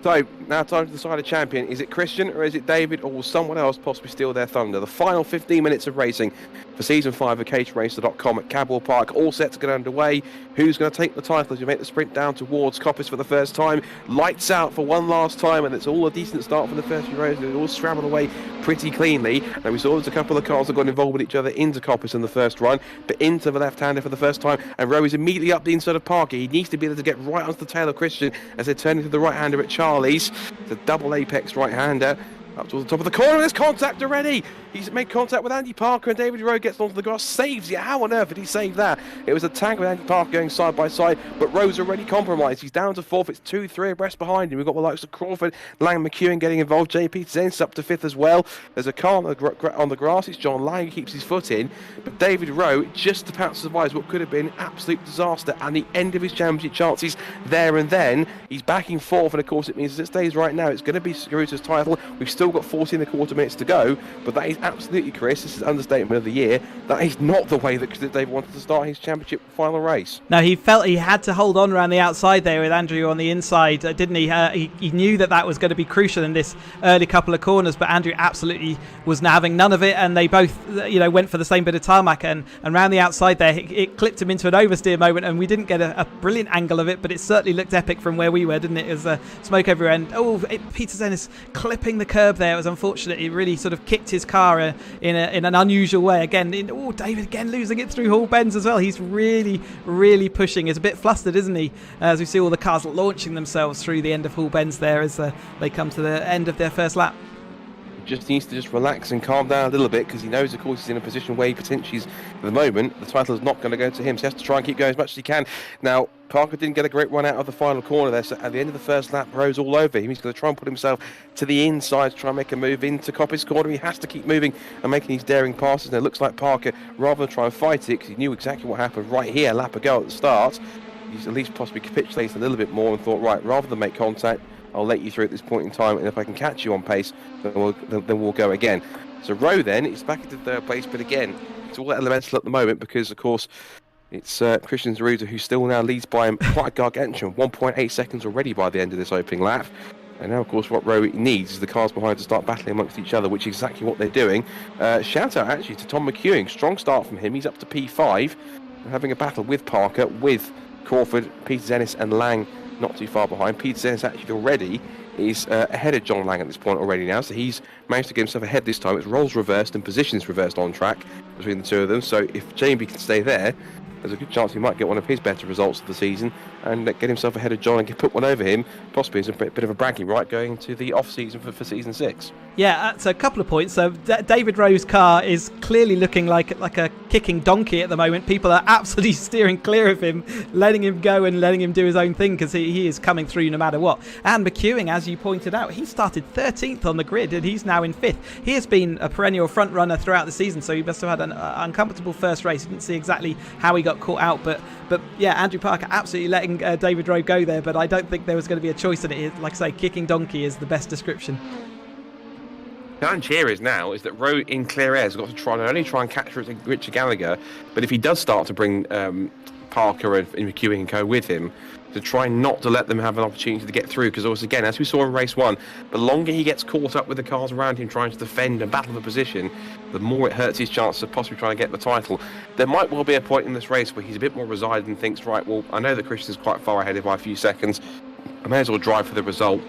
So now time to decide a champion. Is it Christian or is it David, or will someone else possibly steal their thunder? The final 15 minutes of racing for Season 5 of caterhamracer.com at Cadwell Park, all set to get underway. Who's going to take the title as you make the sprint down towards Coppice for the first time? Lights out for one last time, and it's all a decent start for the first few rows. They all scrambled away pretty cleanly. And we saw there's a couple of cars that got involved with each other into Coppice in the first run, but into the left-hander for the first time. And Rowe is immediately up the inside of Parker. He needs to be able to get right onto the tail of Christian as they're turning to the right-hander at Charlie's. The double apex right-hander up to the top of the corner. There's contact already. He's made contact with Andy Parker, and David Rowe gets onto the grass, saves it. How on earth did he save that? It was a tag with Andy Parker going side by side, but Rowe's already compromised. He's down to fourth. It's 2-3 abreast behind him. We've got the likes of Crawford, Lang, McEwen getting involved. JP Zen's up to fifth as well. There's a car on the grass. It's John Lang who keeps his foot in, but David Rowe just about survives what could have been an absolute disaster and the end of his championship chances there and then. He's back in fourth, and of course it means as it stays right now, it's going to be Szarutas' title. We've still got 14 and a quarter minutes to go, but that is absolutely, Chris, this is understatement of the year, that is not the way that David wanted to start his championship final race. No, he felt he had to hold on around the outside there with Andrew on the inside, didn't he? He knew that was going to be crucial in this early couple of corners, but Andrew absolutely was having none of it, and they both went for the same bit of tarmac, and around the outside there it clipped him into an oversteer moment, and we didn't get a brilliant angle of it, but it certainly looked epic from where we were, didn't it? As smoke everywhere, and Peter Zennis clipping the curb there. It was unfortunate. He really sort of kicked his car in an unusual way. Again, David again losing it through Hall Bends as well. He's really, really pushing. He's a bit flustered, isn't he? As we see all the cars launching themselves through the end of Hall Bends there as they come to the end of their first lap. Just needs to just relax and calm down a little bit, because he knows, of course, he's in a position where he potentially is at the moment. The title is not going to go to him, so he has to try and keep going as much as he can. Now, Parker didn't get a great run out of the final corner there, so at the end of the first lap, Rowe's all over him. He's going to try and put himself to the inside to try and make a move into Coppice corner. He has to keep moving and making these daring passes. And it looks like Parker, rather than try and fight it, because he knew exactly what happened right here, a lap ago at the start, he's at least possibly capitulated a little bit more and thought, right, rather than make contact, I'll let you through at this point in time, and if I can catch you on pace, then we'll go again. So Rowe then is back into third place, but again, it's all elemental at the moment because, of course, it's Christian Szaruta who still now leads by quite a gargantuan 1.8 seconds already by the end of this opening lap. And now, of course, what Rowe needs is the cars behind to start battling amongst each other, which is exactly what they're doing. Shout out, actually, to Tom McEwing. Strong start from him. He's up to P5, having a battle with Parker, with Crawford, Peter Zennis and Lang not too far behind. Peter Zennis actually already is ahead of John Lang at this point already now, so he's managed to get himself ahead this time. It's roles reversed and positions reversed on track between the two of them, so if Jamie can stay there, there's a good chance he might get one of his better results of the season and get himself ahead of John and put one over him, possibly as a bit of a bragging right going into the off-season for Season 6. Yeah, so a couple of points. So David Rowe's car is clearly looking like a kicking donkey at the moment. People are absolutely steering clear of him, letting him go and letting him do his own thing because he is coming through no matter what. And McEwing, as you pointed out, he started 13th on the grid and he's now in 5th. He has been a perennial front runner throughout the season, so he must have had an uncomfortable first race. Didn't see exactly how he got caught out, but yeah, Andrew Parker absolutely letting David Rowe go there, but I don't think there was going to be a choice in it. Like I say, kicking donkey is the best description. The challenge here is that Rowe in clear air has got to not only try and catch Richard Gallagher, but if he does start to bring Parker and McEwing and co with him, to try not to let them have an opportunity to get through, because also again, as we saw in race 1, the longer he gets caught up with the cars around him trying to defend and battle for position, the more it hurts his chances of possibly trying to get the title. There might well be a point in this race where he's a bit more resigned and thinks, right, well, I know that Christian's quite far ahead by a few seconds, I may as well drive for the result.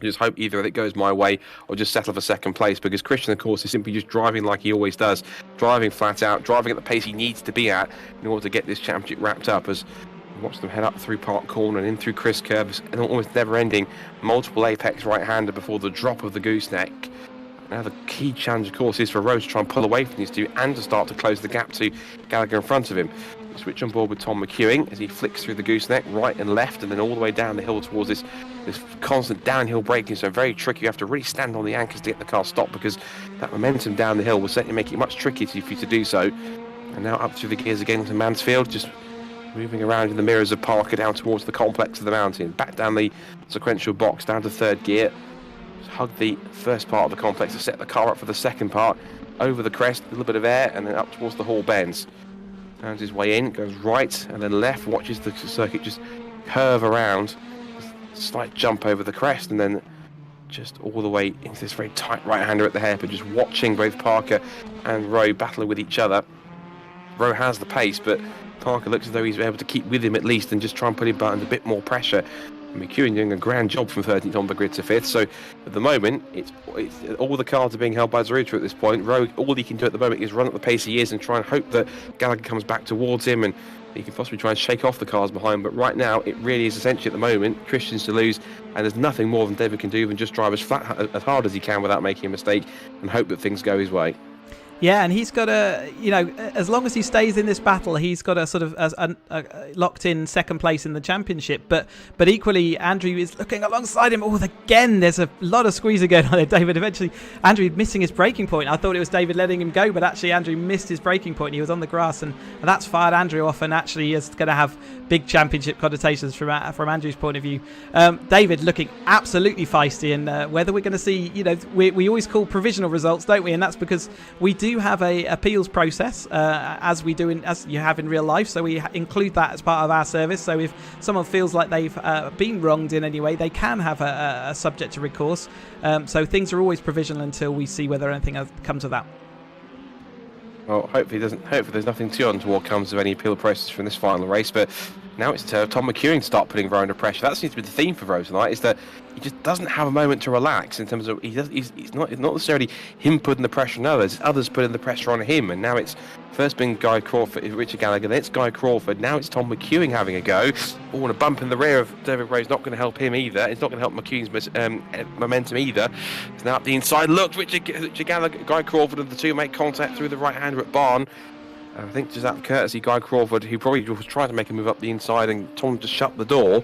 Just hope either it goes my way or just settle for second place, because Christian, of course, is simply just driving like he always does, driving flat out, driving at the pace he needs to be at in order to get this championship wrapped up. As we watch them head up through Park Corner and in through Chris Curves, and almost never-ending multiple apex right-hander before the drop of the gooseneck. Now the key challenge, of course, is for Rowe to try and pull away from these two and to start to close the gap to Gallagher in front of him. We switch on board with Tom McEwing as he flicks through the gooseneck right and left, and then all the way down the hill towards this constant downhill braking. So very tricky. You have to really stand on the anchors to get the car stopped, because that momentum down the hill will certainly make it much trickier for you to do so. And now up through the gears again to Mansfield, just moving around in the mirrors of Parker down towards the complex of the mountain, back down the sequential box down to third gear. Just hug the first part of the complex to set the car up for the second part, over the crest, a little bit of air, and then up towards the Hall bends. Turns his way in, goes right and then left, watches the circuit just curve around, slight jump over the crest, and then just all the way into this very tight right-hander at the hairpin, just watching both Parker and Rowe battling with each other. Rowe has the pace, but Parker looks as though he's able to keep with him at least and just try and put him under a bit more pressure. McEwing doing a grand job from 13th on the grid to 5th, so at the moment it's all the cards are being held by Szaruta at this point. Rowe, all he can do at the moment is run at the pace he is and try and hope that Gallagher comes back towards him and he can possibly try and shake off the cars behind, but right now it really is essentially at the moment Christian's to lose, and there's nothing more than David can do than just drive as hard as he can without making a mistake and hope that things go his way. Yeah, and he's got a, as long as he stays in this battle, he's got a sort of a locked-in second place in the championship. But equally, Andrew is looking alongside him. Oh, again, there's a lot of squeezing going on there, David. Eventually, Andrew missing his braking point. I thought it was David letting him go, but actually Andrew missed his braking point. He was on the grass, and that's fired Andrew off, and actually is going to have big championship connotations from Andrew's point of view. David looking absolutely feisty, and whether we're going to see, we always call provisional results, don't we? And that's because we do have a appeals process as you have in real life, so we include that as part of our service. So if someone feels like they've been wronged in any way, they can have a subject to recourse. So things are always provisional until we see whether anything comes of that. Well, hopefully there's nothing too untoward comes of any appeal process from this final race, but now it's Tom McEwing to start putting Rowe under pressure. That seems to be the theme for Rowe tonight, is that he just doesn't have a moment to relax in terms of it's not necessarily him putting the pressure on others, it's others putting the pressure on him, and now it's first been Richard Gallagher, then it's Guy Crawford, now it's Tom McEwing having a go. Oh, and a bump in the rear of David Rowe's not going to help him either. It's not going to help McEwing's momentum either. It's now up the inside. Look, Richard Gallagher, Guy Crawford, and the two make contact through the right-hander at Barn. I think just out of courtesy, Guy Crawford, who probably was trying to make a move up the inside and Tom just shut the door,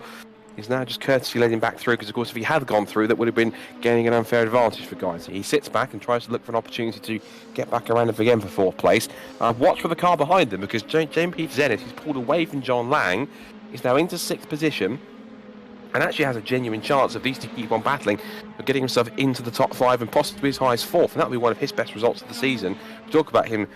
is now just courtesy letting him back through, because of course if he had gone through, that would have been gaining an unfair advantage for Guy. So he sits back and tries to look for an opportunity to get back around him again for fourth place. Watch for the car behind them, because James Peter Zennis, who's pulled away from John Lang, is now into sixth position and actually has a genuine chance of these two keep on battling of getting himself into the top five and possibly as high as fourth, and that'll be one of his best results of the season. We talk about him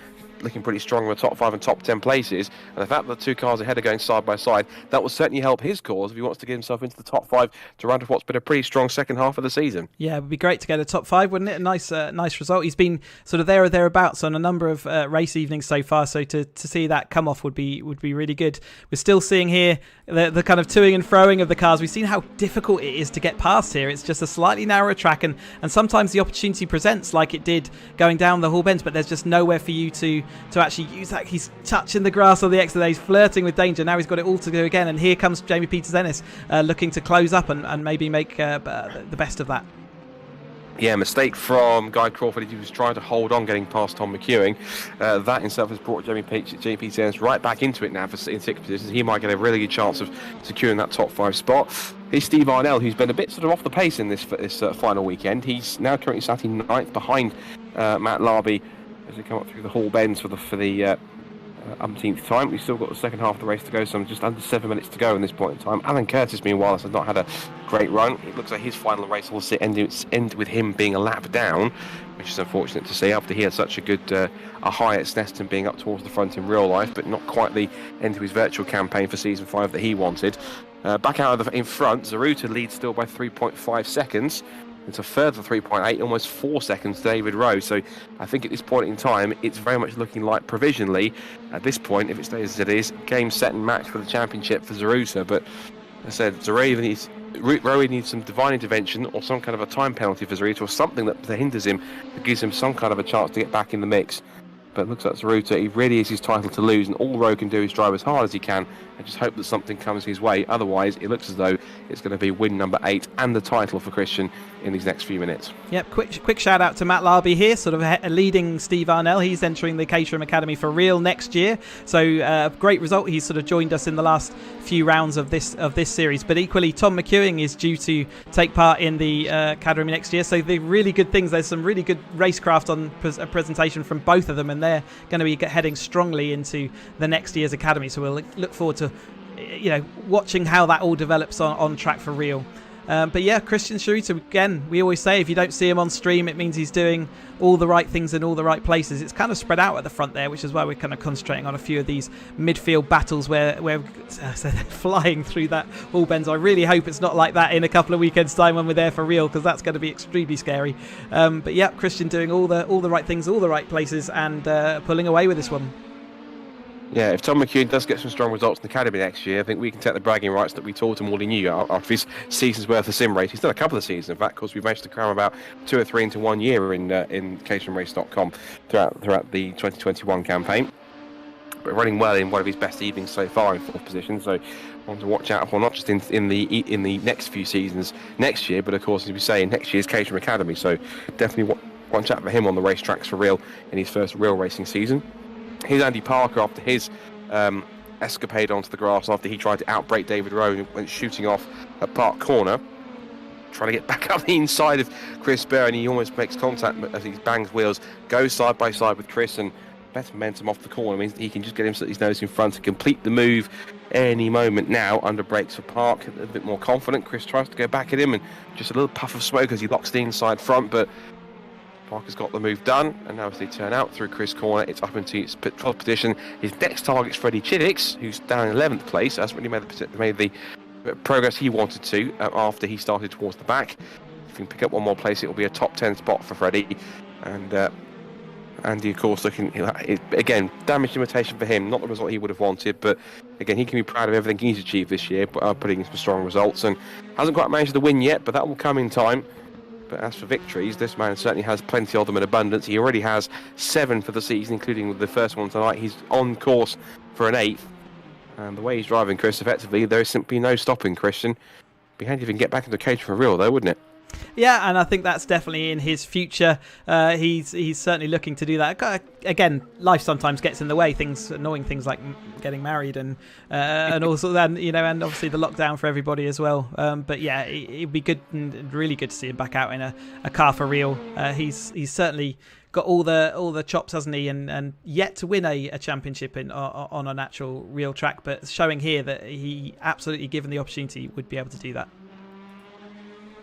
looking pretty strong in the top 5 and top 10 places. And the fact that the two cars ahead are going side by side, that will certainly help his cause if he wants to get himself into the top 5 to round off what's been a pretty strong second half of the season. Yeah, it would be great to get a top 5, wouldn't it? A nice result. He's been sort of there or thereabouts on a number of race evenings so far, so to see that come off would be really good. We're still seeing here the kind of toing and froing of the cars. We've seen how difficult it is to get past here. It's just a slightly narrower track, and sometimes the opportunity presents like it did going down the Hall Bends, but there's just nowhere for you to actually use that. He's touching the grass on the exit there. He's flirting with danger. Now he's got it all to do again, and here comes Jamie Peters-Ennis looking to close up and maybe make the best of that. Yeah, mistake from Guy Crawford. He was trying to hold on getting past Tom McEwing. That in itself has brought Jamie Peters-Ennis right back into it now in 6th position. He might get a really good chance of securing that top 5 spot. Here's Steve Arnell, who's been a bit sort of off the pace in this final weekend. He's now currently sat in 9th behind Matt Larby as they come up through the Hall Bends for the umpteenth time. We've still got the second half of the race to go, so just under 7 minutes to go in this point in time. Alan Curtis, meanwhile, has not had a great run. It looks like his final race will end with him being a lap down, which is unfortunate to see after he had such a good a high at Snetterton, being up towards the front in real life, but not quite the end of his virtual campaign for season 5 that he wanted. Back out in front, Szaruta leads still by 3.5 seconds. It's a further 3.8, almost 4 seconds to David Rowe. So I think at this point in time, it's very much looking like provisionally, at this point, if it stays as it is, game, set and match for the championship for Szaruta. But as I said, Rowe needs some divine intervention or some kind of a time penalty for Szaruta, or something that hinders him, that gives him some kind of a chance to get back in the mix. But it looks like Szaruta, he really is his title to lose, and all Rowe can do is drive as hard as he can and just hope that something comes his way. Otherwise, it looks as though it's going to be win number 8 and the title for Christian in these next few minutes. Yep, quick shout out to Matt Larby here, sort of leading Steve Arnell. He's entering the Caterham Academy for real next year. So great result. He's sort of joined us in the last few rounds of this series. But equally, Tom McEwing is due to take part in the Academy next year. So the really good things, there's some really good racecraft on a presentation from both of them, and they're going to be heading strongly into the next year's Academy. So we'll look forward to watching how that all develops on track for real. But yeah, Christian Szaruta, again, we always say if you don't see him on stream, it means he's doing all the right things in all the right places. It's kind of spread out at the front there, which is why we're kind of concentrating on a few of these midfield battles where they're flying through that Hall Bends. I really hope it's not like that in a couple of weekends' time when we're there for real, because that's going to be extremely scary. But yeah, Christian doing all the right things, all the right places, and pulling away with this one. Yeah, if Tom McEwen does get some strong results in the Academy next year, I think we can take the bragging rights that we taught him all he knew after his season's worth of sim race. He's done a couple of seasons, in fact, because we've managed to cram about 2 or 3 into 1 year in caterhamracer.com throughout the 2021 campaign. But running well in one of his best evenings so far in 4th position, so one to watch out for, not just in the next few seasons next year, but of course, as we say, in next year's Caterham Academy. So definitely watch out for him on the racetracks for real in his first real racing season. Here's Andy Parker after his escapade onto the grass after he tried to outbrake David Rowe and went shooting off at Park Corner, trying to get back up the inside of Chris Burr, and he almost makes contact as he bangs wheels, goes side by side with Chris, and better momentum off the corner means that he can just get his nose in front and complete the move any moment now. Under brakes for Park, a little bit more confident. Chris tries to go back at him, and just a little puff of smoke as he locks the inside front, but Parker's got the move done, and now as they turn out through Chris Corner, it's up into its 12th position. His next target's Freddie Chiddicks, who's down in 11th place. Hasn't really made the progress he wanted to after he started towards the back. If he can pick up one more place, it will be a top 10 spot for Freddie. And Andy, of course, looking again, damage limitation for him, not the result he would have wanted, but again, he can be proud of everything he's achieved this year, putting in some strong results, and hasn't quite managed to win yet, but that will come in time. But as for victories, this man certainly has plenty of them in abundance. He already has 7 for the season, including the first one tonight. He's on course for an 8th. And the way he's driving, Chris, effectively, there is simply no stopping Christian. Be handy if he can get back into Caterham for real, though, wouldn't it? Yeah, and I think that's definitely in his future. He's certainly looking to do that. Again, life sometimes gets in the way. Annoying things like getting married and also then and obviously the lockdown for everybody as well. But yeah, it'd be good and really good to see him back out in a car for real. He's certainly got all the chops, hasn't he? And yet to win a championship on an actual real track, but showing here that he absolutely, given the opportunity, would be able to do that.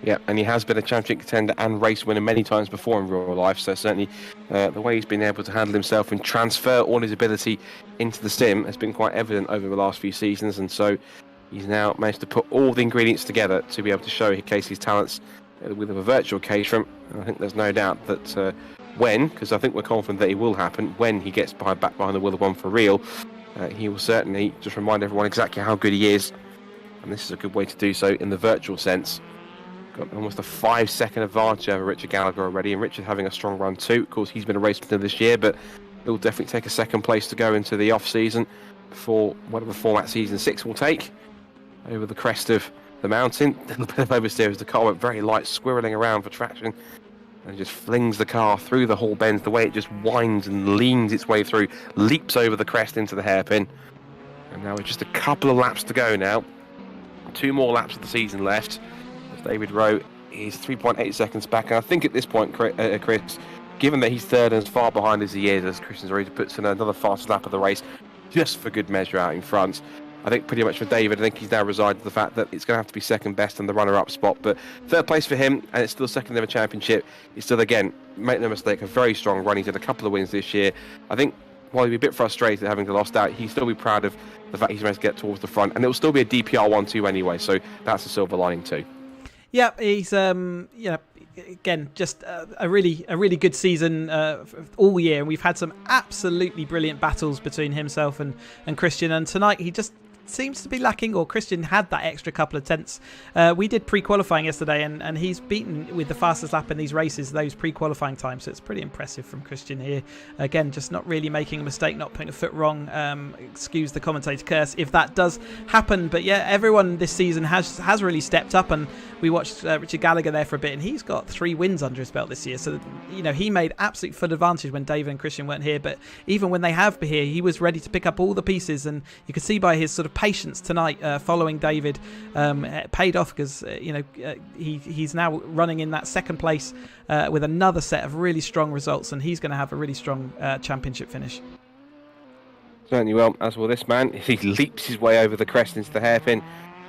Yeah, and he has been a championship contender and race winner many times before in real life, so certainly the way he's been able to handle himself and transfer all his ability into the sim has been quite evident over the last few seasons, and so he's now managed to put all the ingredients together to be able to show Casey's talents with a virtual Caterham. And I think there's no doubt that because I think we're confident that it will happen, when he gets back behind the wheel of one for real, he will certainly just remind everyone exactly how good he is, and this is a good way to do so in the virtual sense. Got almost a 5-second advantage over Richard Gallagher already, and Richard having a strong run too. Of course, he's been a race winner this year, but he'll definitely take a second place to go into the off-season for whatever format Season 6 will take. Over the crest of the mountain, a little bit of oversteer as the car went very light, squirreling around for traction, and just flings the car through the hall bends. The way it just winds and leans its way through, leaps over the crest into the hairpin. And now it's just a couple of laps to go now. 2 more laps of the season left. David Rowe is 3.8 seconds back, and I think at this point, Chris, given that he's third and as far behind as he is, as Christian Szaruta puts in another fast lap of the race, just for good measure out in front, I think pretty much for David, I think he's now resigned to the fact that it's going to have to be second best and the runner-up spot, but third place for him, and it's still second ever championship. It's still, again, make no mistake, a very strong run. He's had a couple of wins this year. I think while he'd be a bit frustrated having to lost out, he'd still be proud of the fact he's managed to get towards the front, and it will still be a DPR 1-2 anyway, so that's a silver lining too. Yeah, he's again just a really good season all year, and we've had some absolutely brilliant battles between himself and Christian, and tonight he just seems to be lacking, or Christian had that extra couple of tenths. We did pre-qualifying yesterday, and he's beaten with the fastest lap in these races those pre-qualifying times, so it's pretty impressive from Christian here. Again, just not really making a mistake, not putting a foot wrong. Excuse the commentator curse if that does happen, but yeah, everyone this season has really stepped up, and we watched Richard Gallagher there for a bit, and he's got 3 wins under his belt this year, so he made absolute full advantage when David and Christian weren't here, but even when they have been here, he was ready to pick up all the pieces, and you could see by his sort of patience tonight following David, it paid off, because he's now running in that second place with another set of really strong results, and he's going to have a really strong championship finish. Certainly will, as will this man. He leaps his way over the crest into the hairpin,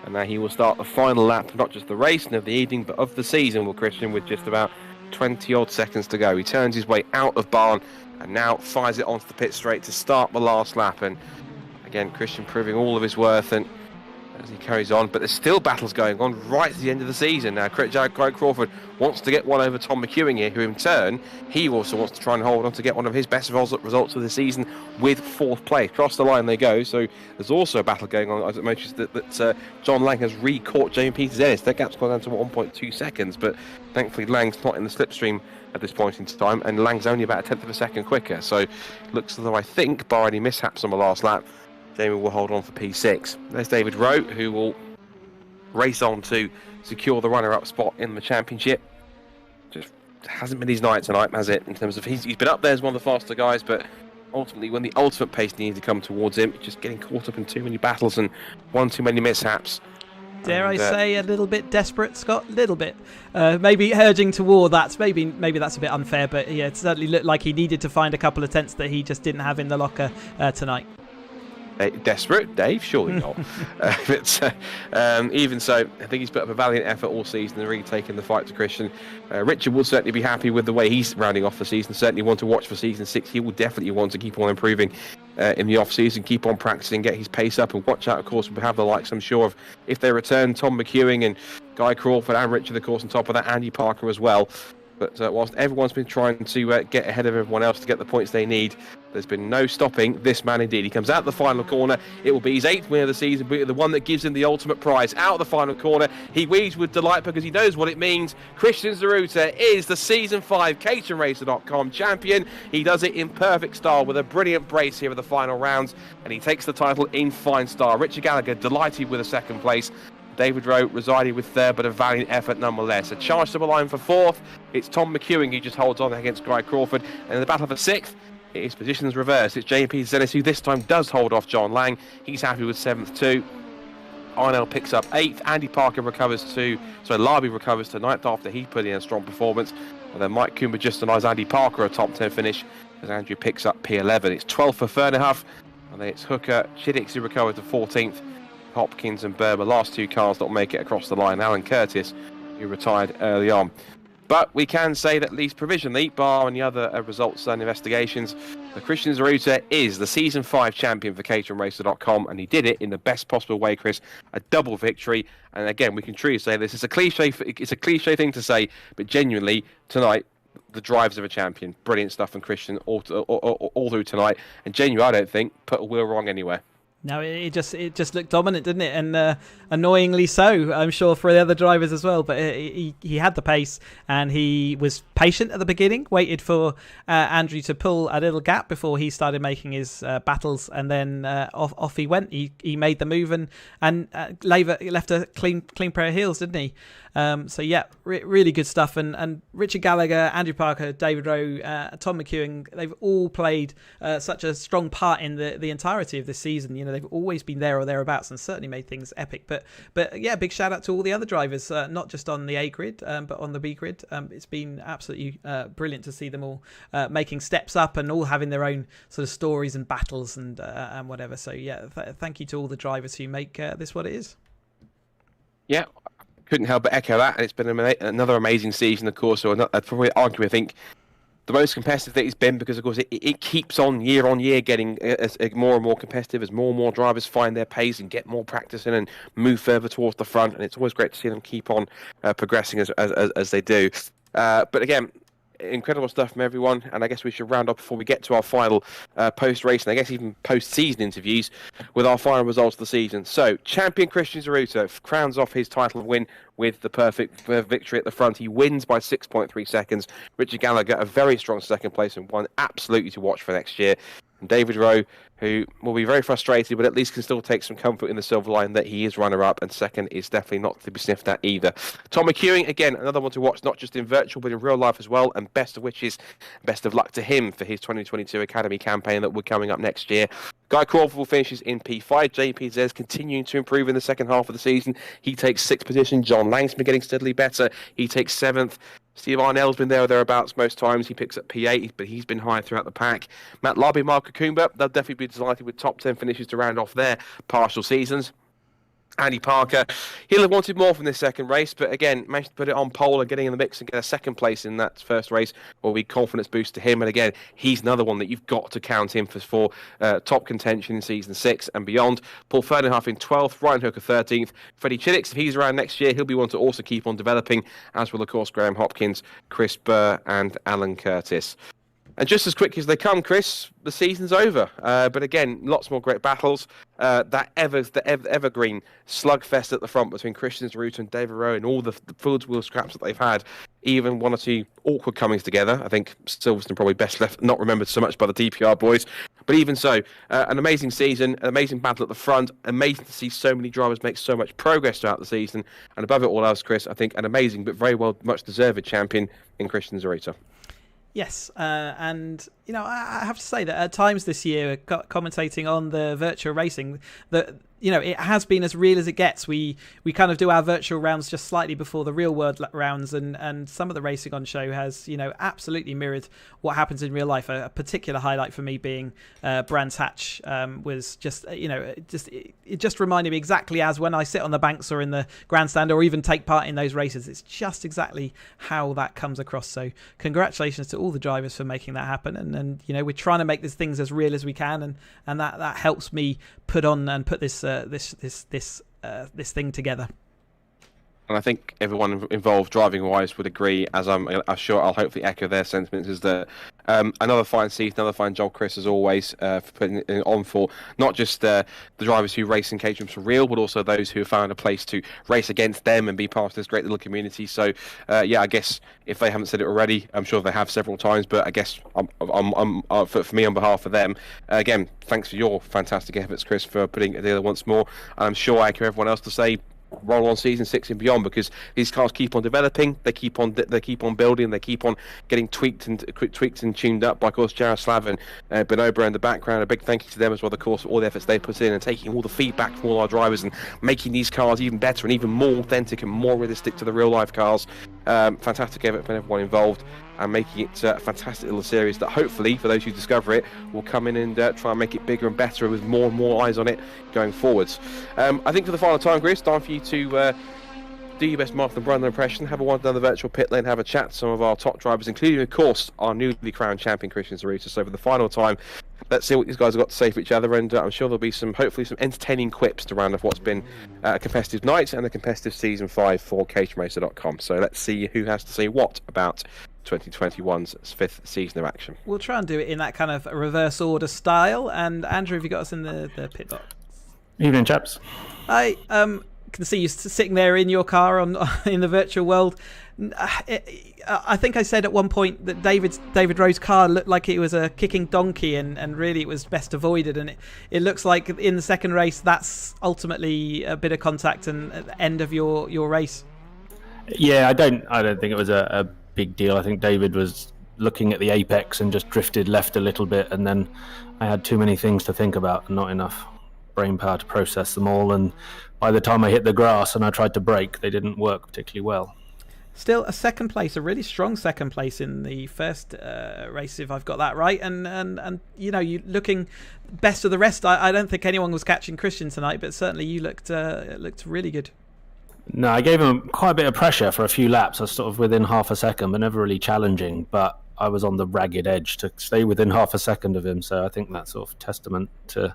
and now he will start the final lap, not just the race and of the evening, but of the season, will Christian, with just about 20 odd seconds to go. He turns his way out of barn and now fires it onto the pit straight to start the last lap, and again, Christian proving all of his worth, and as he carries on, but there's still battles going on right at the end of the season. Now, Guy Crawford wants to get one over Tom McEwing here, who in turn, he also wants to try and hold on to get one of his best results of the season with 4th place. Across the line they go, so there's also a battle going on. As I mentioned, that John Lang has re-caught Jamie Peters-Ennis. That gap's gone down to 1.2 seconds, but thankfully Lang's not in the slipstream at this point in time, and Lang's only about a 1/10 of a second quicker, so looks as though, I think, bar any mishaps on the last lap, Jamie will hold on for P6. There's David Rowe, who will race on to secure the runner-up spot in the championship. Just hasn't been his night tonight, has it? In terms of he's been up there as one of the faster guys, but ultimately, when the ultimate pace needed to come towards him, just getting caught up in too many battles and one too many mishaps. Dare I say a little bit desperate, Scott? A little bit. Maybe urging toward that. Maybe that's a bit unfair, but yeah, it certainly looked like he needed to find a couple of tenths that he just didn't have in the locker tonight. Desperate, Dave? Surely not. But even so, I think he's put up a valiant effort all season and really taken the fight to Christian. Richard will certainly be happy with the way he's rounding off the season, certainly want to watch for Season 6. He will definitely want to keep on improving in the off-season, keep on practicing, get his pace up, and watch out, of course, we'll have the likes, I'm sure, of, if they return, Tom McEwing and Guy Crawford and Richard, of course, on top of that, Andy Parker as well. But whilst everyone's been trying to get ahead of everyone else to get the points they need, there's been no stopping this man indeed. He comes out the final corner. It will be his 8th win of the season, but the one that gives him the ultimate prize. Out the final corner, he weaves with delight because he knows what it means. Christian Szaruta is the Season 5 caterhamracer.com champion. He does it in perfect style with a brilliant brace here at the final rounds, and he takes the title in fine style. Richard Gallagher delighted with a 2nd place. David Rowe residing with 3rd, but a valiant effort nonetheless. A charge to the line for 4th. It's Tom McEwing who just holds on against Guy Crawford. And in the battle for 6th, his position's reversed. It's Jamie Peters-Ennis who this time does hold off John Lang. He's happy with 7th too. Arnell picks up 8th. Andy Parker recovers to... Larby recovers to 9th after he put in a strong performance. And then Mike Coomber just denies Andy Parker a top 10 finish as Andrew picks up P11. It's 12th for Fernehough. And then it's Hooker, Chiddix who recovered to 14th. Hopkins and Berber, last 2 cars that will make it across the line. Alan Curtis, who retired early on. But we can say that at least provisionally, bar any other results and investigations, the Christian Szaruta is the Season 5 champion for caterhamracer.com, and he did it in the best possible way, Chris. A double victory. And again, we can truly say this. It's a cliche thing to say, but genuinely, tonight, the drives of a champion. Brilliant stuff from Christian all through tonight. And genuinely, I don't think, put a wheel wrong anywhere. No, it just looked dominant, didn't it? And annoyingly so, I'm sure, for the other drivers as well. But he had the pace, and he was patient at the beginning, waited for Andrew to pull a little gap before he started making his battles, and then off he went. He made the move and left a clean pair of heels, didn't he? So yeah, really good stuff. And Richard Gallagher, Andrew Parker, David Rowe, Tom McEwen, they've all played such a strong part in the entirety of this season. You know, they've always been there or thereabouts, and certainly made things epic. But yeah, big shout out to all the other drivers, not just on the A grid, but on the B grid. It's been absolutely brilliant to see them all making steps up and all having their own sort of stories and battles and whatever. So yeah, thank you to all the drivers who make this what it is. Yeah, couldn't help but echo that. And it's been another amazing season, of course. So I'd probably argue, I think, the most competitive that it's been, because, of course, it keeps on year getting more and more competitive as more and more drivers find their pace and get more practice in and move further towards the front. And it's always great to see them keep on progressing as they do. But again, incredible stuff from everyone, and I guess we should round up before we get to our final post-race, and I guess even post-season interviews with our final results of the season. So, champion Christian Szaruta crowns off his title win with the perfect victory at the front. He wins by 6.3 seconds. Richard Gallagher, a very strong second place, and one absolutely to watch for next year. And David Rowe, who will be very frustrated, but at least can still take some comfort in the silver line that he is runner-up, and second is definitely not to be sniffed at either. Tom McEwen, again, another one to watch, not just in virtual, but in real life as well, and best of wishes, best of luck to him for his 2022 Academy campaign that we're coming up next year. Guy Crawford finishes in P5. JPZ continuing to improve in the second half of the season. He takes 6th position. John Lang's been getting steadily better. He takes 7th. Steve Arnell's been there or thereabouts most times. He picks up P8, but he's been high throughout the pack. Matt Larby, Mark Kukumba, they'll definitely be delighted with top 10 finishes to round off their partial seasons. Andy Parker, he'll have wanted more from this second race, but again, managed to put it on pole and getting in the mix and get a second place in that first race will be confidence boost to him. And again, he's another one that you've got to count him for top contention in season 6 and beyond. Paul Fernhoff in 12th, Ryan Hooker 13th. Freddie Chiddix, if he's around next year, he'll be one to also keep on developing, as will, of course, Graham Hopkins, Chris Burr and Alan Curtis. And just as quick as they come, Chris, the season's over. But again, lots more great battles. The evergreen slugfest at the front between Christian Szaruta and David Rowe, and all the Ford's wheel scraps that they've had. Even one or two awkward comings together. I think Silverstone probably best left not remembered so much by the DPR boys. But even so, an amazing season, an amazing battle at the front. Amazing to see so many drivers make so much progress throughout the season. And above it all else, Chris, I think an amazing but very well much deserved champion in Christian Szaruta. Yes, and you know, I have to say that at times this year, commentating on the virtual racing, that you know, it has been as real as it gets. We kind of do our virtual rounds just slightly before the real world rounds, and some of the racing on show has, you know, absolutely mirrored what happens in real life. A particular highlight for me being Brands Hatch was just, you know, it just reminded me exactly as when I sit on the banks or in the grandstand or even take part in those races. It's just exactly how that comes across. So congratulations to all the drivers for making that happen, and you know, we're trying to make these things as real as we can, and that helps me put on and put this thing together. And I think everyone involved driving-wise would agree, as I'm sure I'll hopefully echo their sentiments, is that another fine season, another fine job, Chris, as always, for putting it on for not just the drivers who race in Caterham for real, but also those who have found a place to race against them and be part of this great little community. So, yeah, I guess if they haven't said it already, I'm sure they have several times, but I guess for me, on behalf of them, again, thanks for your fantastic efforts, Chris, for putting it together once more. And I'm sure I echo everyone else to say, roll on season 6 and beyond, because these cars keep on developing, they keep on building, they keep on getting tweaked and tuned up by, of course, Jaroslav and Bonobo in the background. A big thank you to them as well, of course, for all the efforts they put in and taking all the feedback from all our drivers and making these cars even better and even more authentic and more realistic to the real life cars. Fantastic effort from everyone involved, and making it a fantastic little series that hopefully, for those who discover it, will come in and try and make it bigger and better with more and more eyes on it going forwards. I think for the final time, Chris, time for you to do your best Martha Brundle impression, have a wander down the virtual pit lane, have a chat to some of our top drivers, including, of course, our newly crowned champion, Christian Szaruta. So for the final time, let's see what these guys have got to say for each other, and I'm sure there'll be hopefully some entertaining quips to round off what's been a competitive night and a competitive Season 5 for caterhamracer.com. So let's see who has to say what about 2021's 5th season of action. We'll try and do it in that kind of reverse order style. And Andrew, have you got us in the pit box? Evening, chaps. I can see you sitting there in your car in the virtual world. I think I said at one point that David Rowe's car looked like it was a kicking donkey, and really it was best avoided. And it looks like in the second race that's ultimately a bit of contact and at the end of your race. Yeah, I don't think it was a big deal. I think David was looking at the apex and just drifted left a little bit, and then I had too many things to think about and not enough brain power to process them all, and by the time I hit the grass and I tried to brake, they didn't work particularly well. Still a second place, a really strong second place in the first race, if I've got that right, and you looking best of the rest. I don't think anyone was catching Christian tonight, but certainly you looked really good. No, I gave him quite a bit of pressure for a few laps. I was sort of within half a second, but never really challenging, but I was on the ragged edge to stay within half a second of him, so I think that's sort of testament to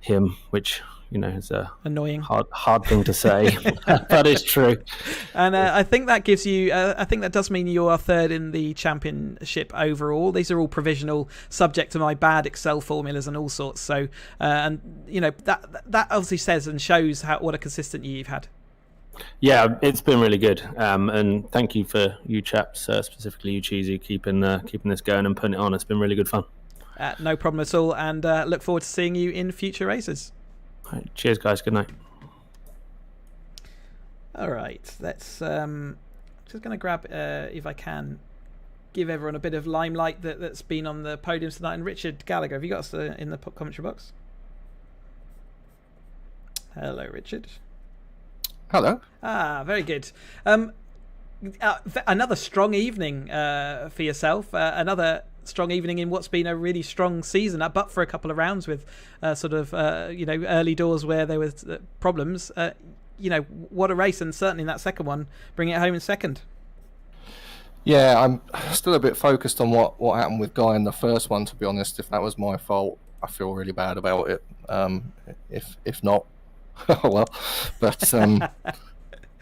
him, which is a annoying, hard thing to say, but it's true. And I think that gives you. I think that does mean you are third in the championship overall. These are all provisional, subject to my bad Excel formulas and all sorts. So, that obviously says and shows what a consistent year you've had. Yeah, it's been really good, and thank you for you chaps, specifically you Cheesy, keeping this going and putting it on. It's been really good fun. No problem at all, and look forward to seeing you in future races. All right, cheers, guys. Good night. All right, let's just going to grab, if I can, give everyone a bit of limelight that's been on the podiums tonight. And Richard Gallagher, have you got us in the commentary box? Hello, Richard. Hello. Very good. Another strong evening for yourself. Another strong evening in what's been a really strong season, but for a couple of rounds with early doors where there was problems. What a race, and certainly in that second one, bringing it home in second. Yeah, I'm still a bit focused on what happened with Guy in the first one, to be honest. If that was my fault, I feel really bad about it. If not, well, but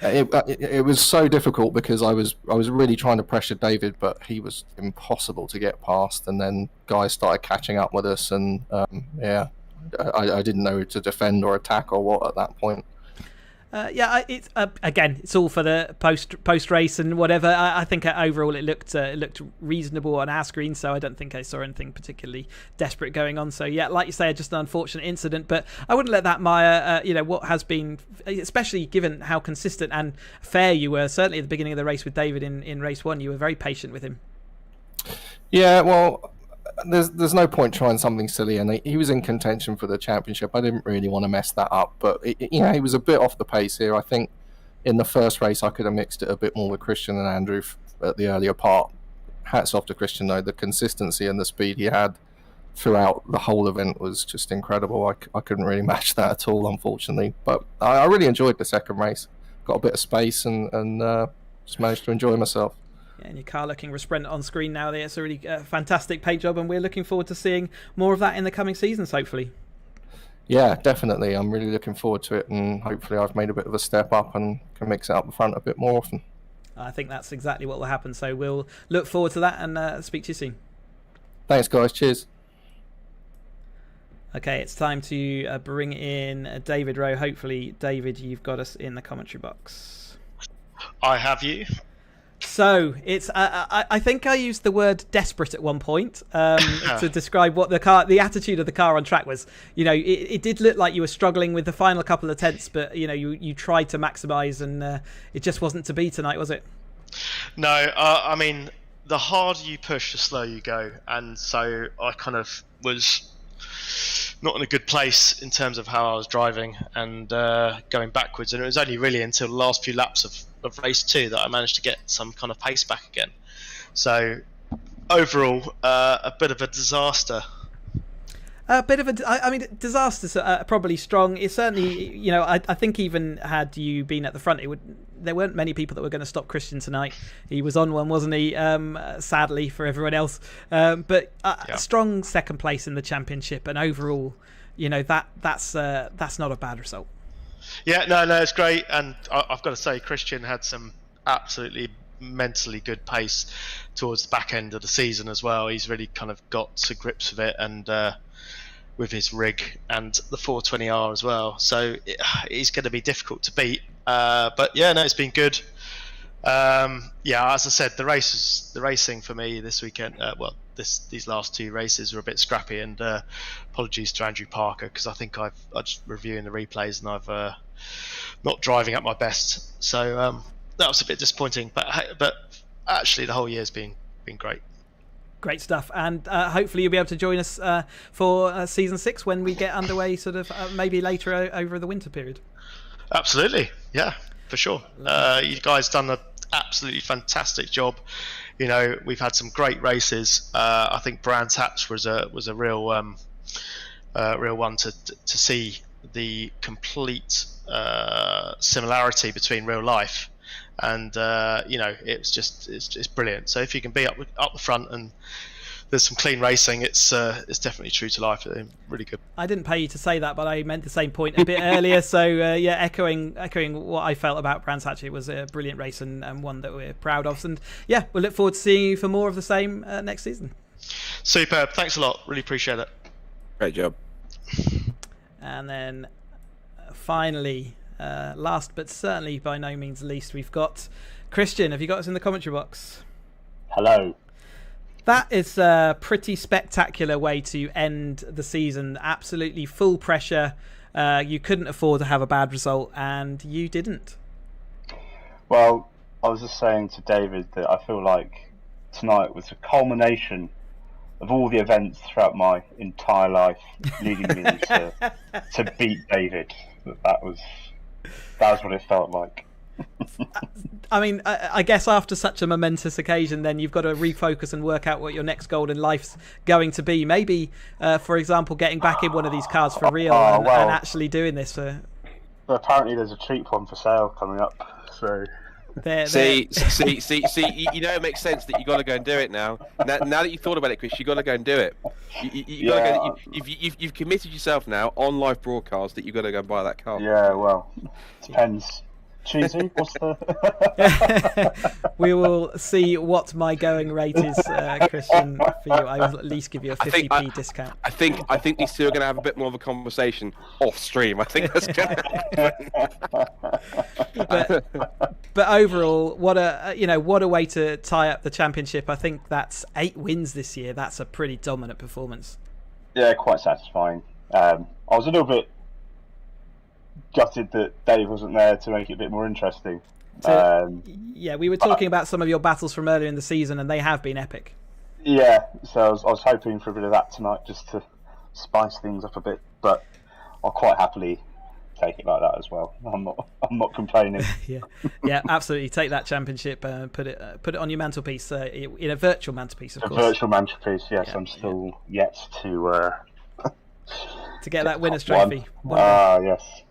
it was so difficult because I was really trying to pressure David, but he was impossible to get past. And then guys started catching up with us, and I didn't know to defend or attack or what at that point. It's again, it's all for the post race and whatever. I think overall it looked reasonable on our screen, so I don't think I saw anything particularly desperate going on. So yeah, like you say, just an unfortunate incident, but I wouldn't let that mire what has been, especially given how consistent and fair you were. Certainly at the beginning of the race with David in race one, you were very patient with him. Yeah, well, there's no point trying something silly, and he was in contention for the championship. I didn't really want to mess that up, but he was a bit off the pace here. I think in the first race I could have mixed it a bit more with Christian and Andrew at the earlier part. Hats off to Christian though. The consistency and the speed he had throughout the whole event was just incredible. I couldn't really match that at all, unfortunately, but I really enjoyed the second race. Got a bit of space and just managed to enjoy myself. And your car looking resplendent on screen now. It's a really fantastic paint job, and we're looking forward to seeing more of that in the coming seasons, hopefully. Yeah, definitely. I'm really looking forward to it, and hopefully I've made a bit of a step up and can mix it up the front a bit more often. I think that's exactly what will happen, so we'll look forward to that and speak to you soon. Thanks, guys. Cheers. Okay, it's time to bring in David Rowe. Hopefully, David, you've got us in the commentary box. I have you. So it's I think I used the word desperate at one point to describe what the attitude of the car on track was. It did look like you were struggling with the final couple of tenths, but you tried to maximise, and it just wasn't to be tonight, was it? No, I mean, the harder you push, the slower you go, and so I kind of was not in a good place in terms of how I was driving and going backwards, and it was only really until the last few laps of race 2 that I managed to get some kind of pace back again. So overall, a bit of a disaster. A bit of I mean, disaster's probably strong. It's certainly, I think even had you been at the front, there weren't many people that were going to stop Christian tonight. He was on one, wasn't he? Sadly for everyone else. But strong second place in the championship, and overall, that's not a bad result. Yeah, no, it's great, and I've got to say, Christian had some absolutely mentally good pace towards the back end of the season as well. He's really kind of got to grips with it, and with his rig and the 420R as well. So he's going to be difficult to beat. But yeah, no, it's been good. As I said, the racing for me this weekend, these last two races were a bit scrappy, and apologies to Andrew Parker, because I think I just reviewing the replays and I've not driving at my best. So that was a bit disappointing. But actually, the whole year's been great. Great stuff, and hopefully you'll be able to join us for season 6 when we get underway, sort of maybe later over the winter period. Absolutely, yeah, for sure. You guys done an absolutely fantastic job. We've had some great races. I think Brands Hatch was a real one to see the complete similarity between real life. And it's brilliant. So if you can be up the front and there's some clean racing, it's definitely true to life. Really good. I didn't pay you to say that, but I meant the same point a bit earlier. So echoing what I felt about Brands Hatch. It was a brilliant race and one that we're proud of. And yeah, we'll look forward to seeing you for more of the same next season. Superb. Thanks a lot. Really appreciate it. Great job. And then finally, last but certainly by no means least, we've got Christian. Have you got us in the commentary box? Hello. That is a pretty spectacular way to end the season. Absolutely full pressure. You couldn't afford to have a bad result, and you didn't. Well, I was just saying to David that I feel like tonight was a culmination of all the events throughout my entire life leading me to beat David. That was what it felt like. I mean, I guess after such a momentous occasion, then you've got to refocus and work out what your next goal in life's going to be. Maybe, for example, getting back in one of these cars for real and actually doing this. Well, apparently there's a cheap one for sale coming up. So See, it makes sense that you got to go and do it now. Now that you've thought about it, Chris, you got to go and do it. You've committed yourself now on live broadcast that you got to go and buy that car. Yeah, well, depends. Cheesy, what's the? We will see what my going rate is, Christian, for you. I will at least give you a 50p discount. I think these two are going to have a bit more of a conversation off stream. I think that's going to happen. But overall, what a way to tie up the championship. I think that's 8 wins this year. That's a pretty dominant performance. Yeah, quite satisfying. I was a little bit gutted that Dave wasn't there to make it a bit more interesting. We were talking about some of your battles from earlier in the season, and they have been epic. Yeah, so I was hoping for a bit of that tonight, just to spice things up a bit. But I'll quite happily take it like that as well. I'm not complaining. yeah, absolutely. Take that championship, put it on your mantelpiece, in a virtual mantelpiece, of course. A virtual mantelpiece, yes. Yeah, I'm still yet to get that winner's trophy.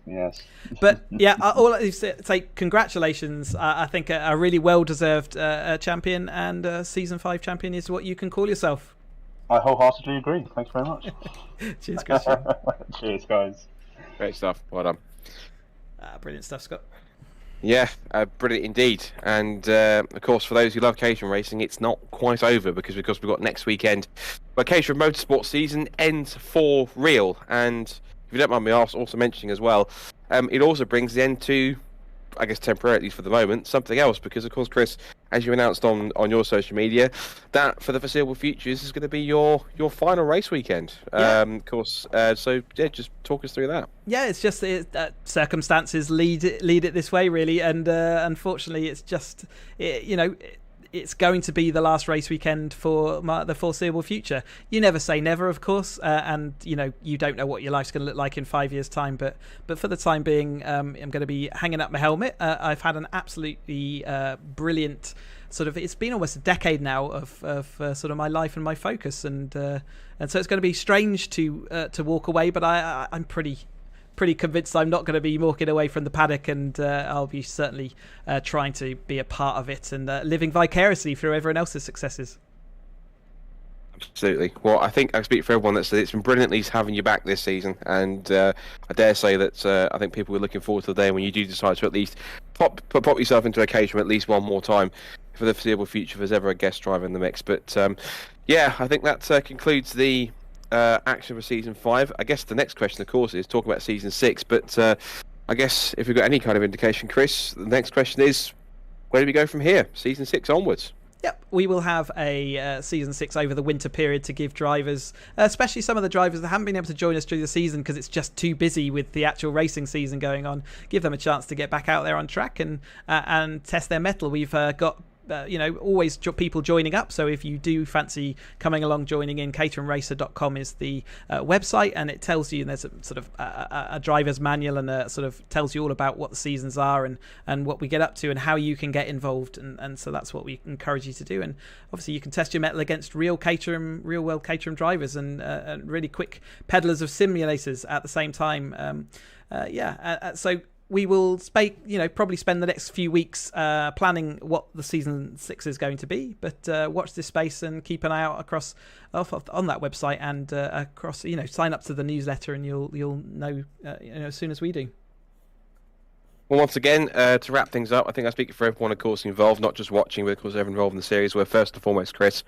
Yes. But yeah, all I say, congratulations. I think a really well-deserved champion, and season 5 champion is what you can call yourself. I wholeheartedly agree. Thank you very much. Cheers, Christian. Cheers, guys. Great stuff. Well done. Brilliant stuff, Scott. Yeah, brilliant indeed. And of course, for those who love Caterham racing, it's not quite over because we've got next weekend. But Caterham Motorsport season ends for real. And if you don't mind me also mentioning as well, it also brings the end to, I guess temporarily for the moment, something else. Because of course, Chris, as you announced on your social media, that for the foreseeable future, this is going to be your final race weekend. Of course. So yeah, just talk us through that. Yeah, it's just circumstances lead it this way, really, and unfortunately, it's just it's going to be the last race weekend for the foreseeable future. You never say never, of course, and you don't know what your life's going to look like in 5 years' time. But for the time being, I'm going to be hanging up my helmet. I've had an absolutely brilliant sort of, it's been almost a decade now of sort of my life and my focus, and so it's going to be strange to walk away, but I'm pretty convinced I'm not going to be walking away from the paddock, and I'll be certainly trying to be a part of it and living vicariously through everyone else's successes. Absolutely. Well, I think I speak for everyone that said it's been brilliant at least having you back this season, and I dare say that I think people are looking forward to the day when you do decide to at least pop yourself into a Caterham at least one more time for the foreseeable future if there's ever a guest driver in the mix. But yeah, I think that concludes the action for season 5. I guess the next question, of course, is talking about season 6. But I guess if we've got any kind of indication, Chris, the next question is, where do we go from here? Season 6 onwards. Yep, we will have a season 6 over the winter period to give drivers, especially some of the drivers that haven't been able to join us through the season because it's just too busy with the actual racing season going on, give them a chance to get back out there on track and test their mettle. We've got always people joining up, so if you do fancy coming along, joining in, caterhamracer.com is the website, and it tells you, and there's a sort of a driver's manual, and sort of tells you all about what the seasons are and what we get up to and how you can get involved, and so that's what we encourage you to do. And obviously you can test your mettle against real world Caterham drivers and really quick peddlers of simulators at the same time. So we will probably spend the next few weeks planning what the season 6 is going to be. But watch this space and keep an eye out on that website and across. Sign up to the newsletter, and you'll know as soon as we do. Well, once again, to wrap things up, I think I speak for everyone, of course, involved, not just watching, but of course everyone involved in the series. Where first and foremost, Chris,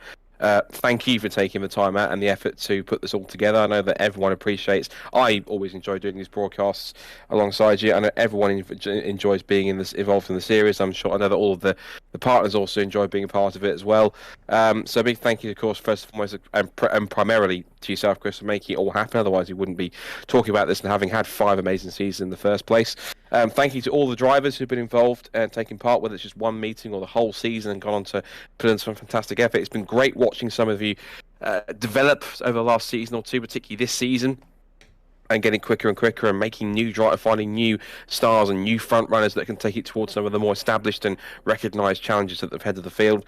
thank you for taking the time out and the effort to put this all together. I know that everyone appreciates. I always enjoy doing these broadcasts alongside you. I know everyone enjoys being involved in the series. I know that all of the partners also enjoy being a part of it as well. So a big thank you, of course, first and foremost, and primarily to yourself, Chris, for making it all happen. Otherwise, we wouldn't be talking about this and having had 5 amazing seasons in the first place. Thank you to all the drivers who've been involved and taking part, whether it's just one meeting or the whole season, and gone on to put in some fantastic effort. It's been great watching some of you develop over the last season or two, particularly this season, and getting quicker and quicker and making finding new stars and new front runners that can take it towards some of the more established and recognised challenges at the head of the field.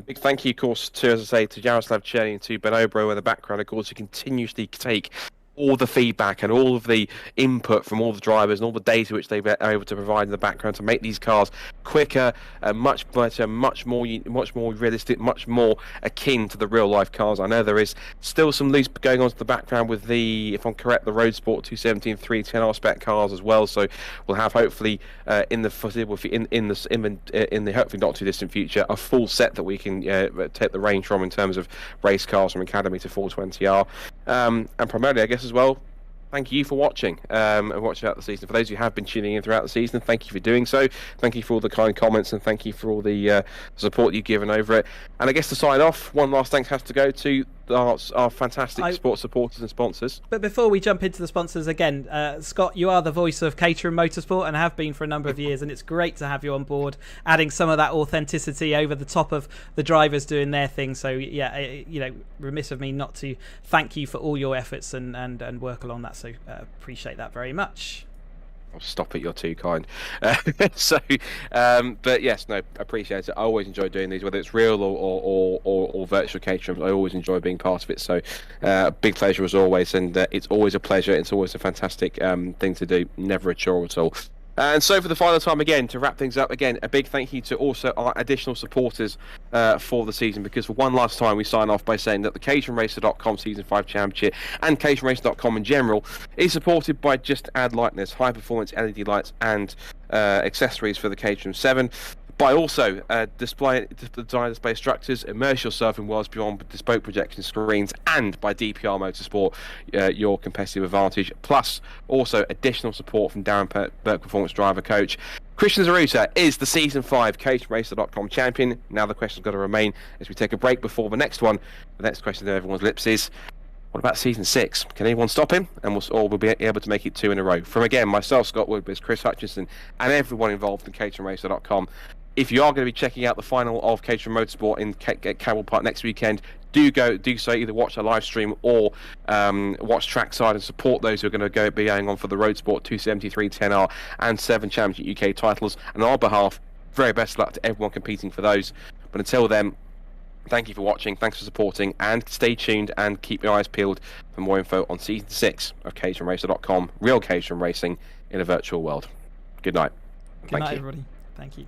Big thank you, of course, to Jaroslav Cherny and to Ben Obro in the background, of course, who continuously take all the feedback and all of the input from all the drivers and all the data which they are able to provide in the background to make these cars quicker, much better, much more realistic, much more akin to the real life cars. I know there is still some loose going on in the background with the, if I'm correct, the Road Sport 217 310R spec cars as well. So we'll have hopefully in the foreseeable, in the hopefully not too distant future, a full set that we can take the range from in terms of race cars from Academy to 420R, and primarily, I guess, as well, thank you for watching and watching out the season. For those who have been tuning in throughout the season, thank you for doing so. Thank you for all the kind comments, and thank you for all the support you've given over it. And I guess to sign off, one last thanks has to go to our fantastic sports supporters and sponsors. But before we jump into the sponsors again, Scott, you are the voice of Caterham Motorsport and have been for a number of years, and it's great to have you on board, adding some of that authenticity over the top of the drivers doing their thing. So yeah, remiss of me not to thank you for all your efforts and work along that. So appreciate that very much. Oh, stop it, you're too kind. But yes, no, appreciate it. I always enjoy doing these, whether it's real or virtual Caterham. I always enjoy being part of it. So big pleasure as always, and it's always a pleasure. It's always a fantastic thing to do. Never a chore at all. And so for the final time again, to wrap things up again, a big thank you to also our additional supporters for the season, because for one last time we sign off by saying that the caterhamracer.com Season 5 Championship and caterhamracer.com in general is supported by just Add Lightness, high performance LED lights and accessories for the Caterham 7. By also design display structures, immerse yourself in worlds beyond with bespoke projection screens, and by DPR Motorsport, your competitive advantage, plus also additional support from Darren Burke Performance Driver Coach. Christian Szaruta is the Season 5 caterhamracer.com champion. Now the question's got to remain as we take a break before the next one. The next question on everyone's lips is, what about Season 6? Can anyone stop him? And we'll be able to make it 2 in a row. From again, myself, Scott Woodwiss, Chris Hutchinson, and everyone involved in caterhamracer.com. If you are going to be checking out the final of Caterham Motorsport in Cadwell Park next weekend, do so. Either watch a live stream or watch trackside and support those who are going to be going on for the Road Sport 273 10R and 7 Championship UK titles. And on our behalf, very best luck to everyone competing for those. But until then, thank you for watching, thanks for supporting, and stay tuned and keep your eyes peeled for more info on Season 6 of caterhamracer.com, real Caterham racing in a virtual world. Good night. Good night, everybody. Thank you.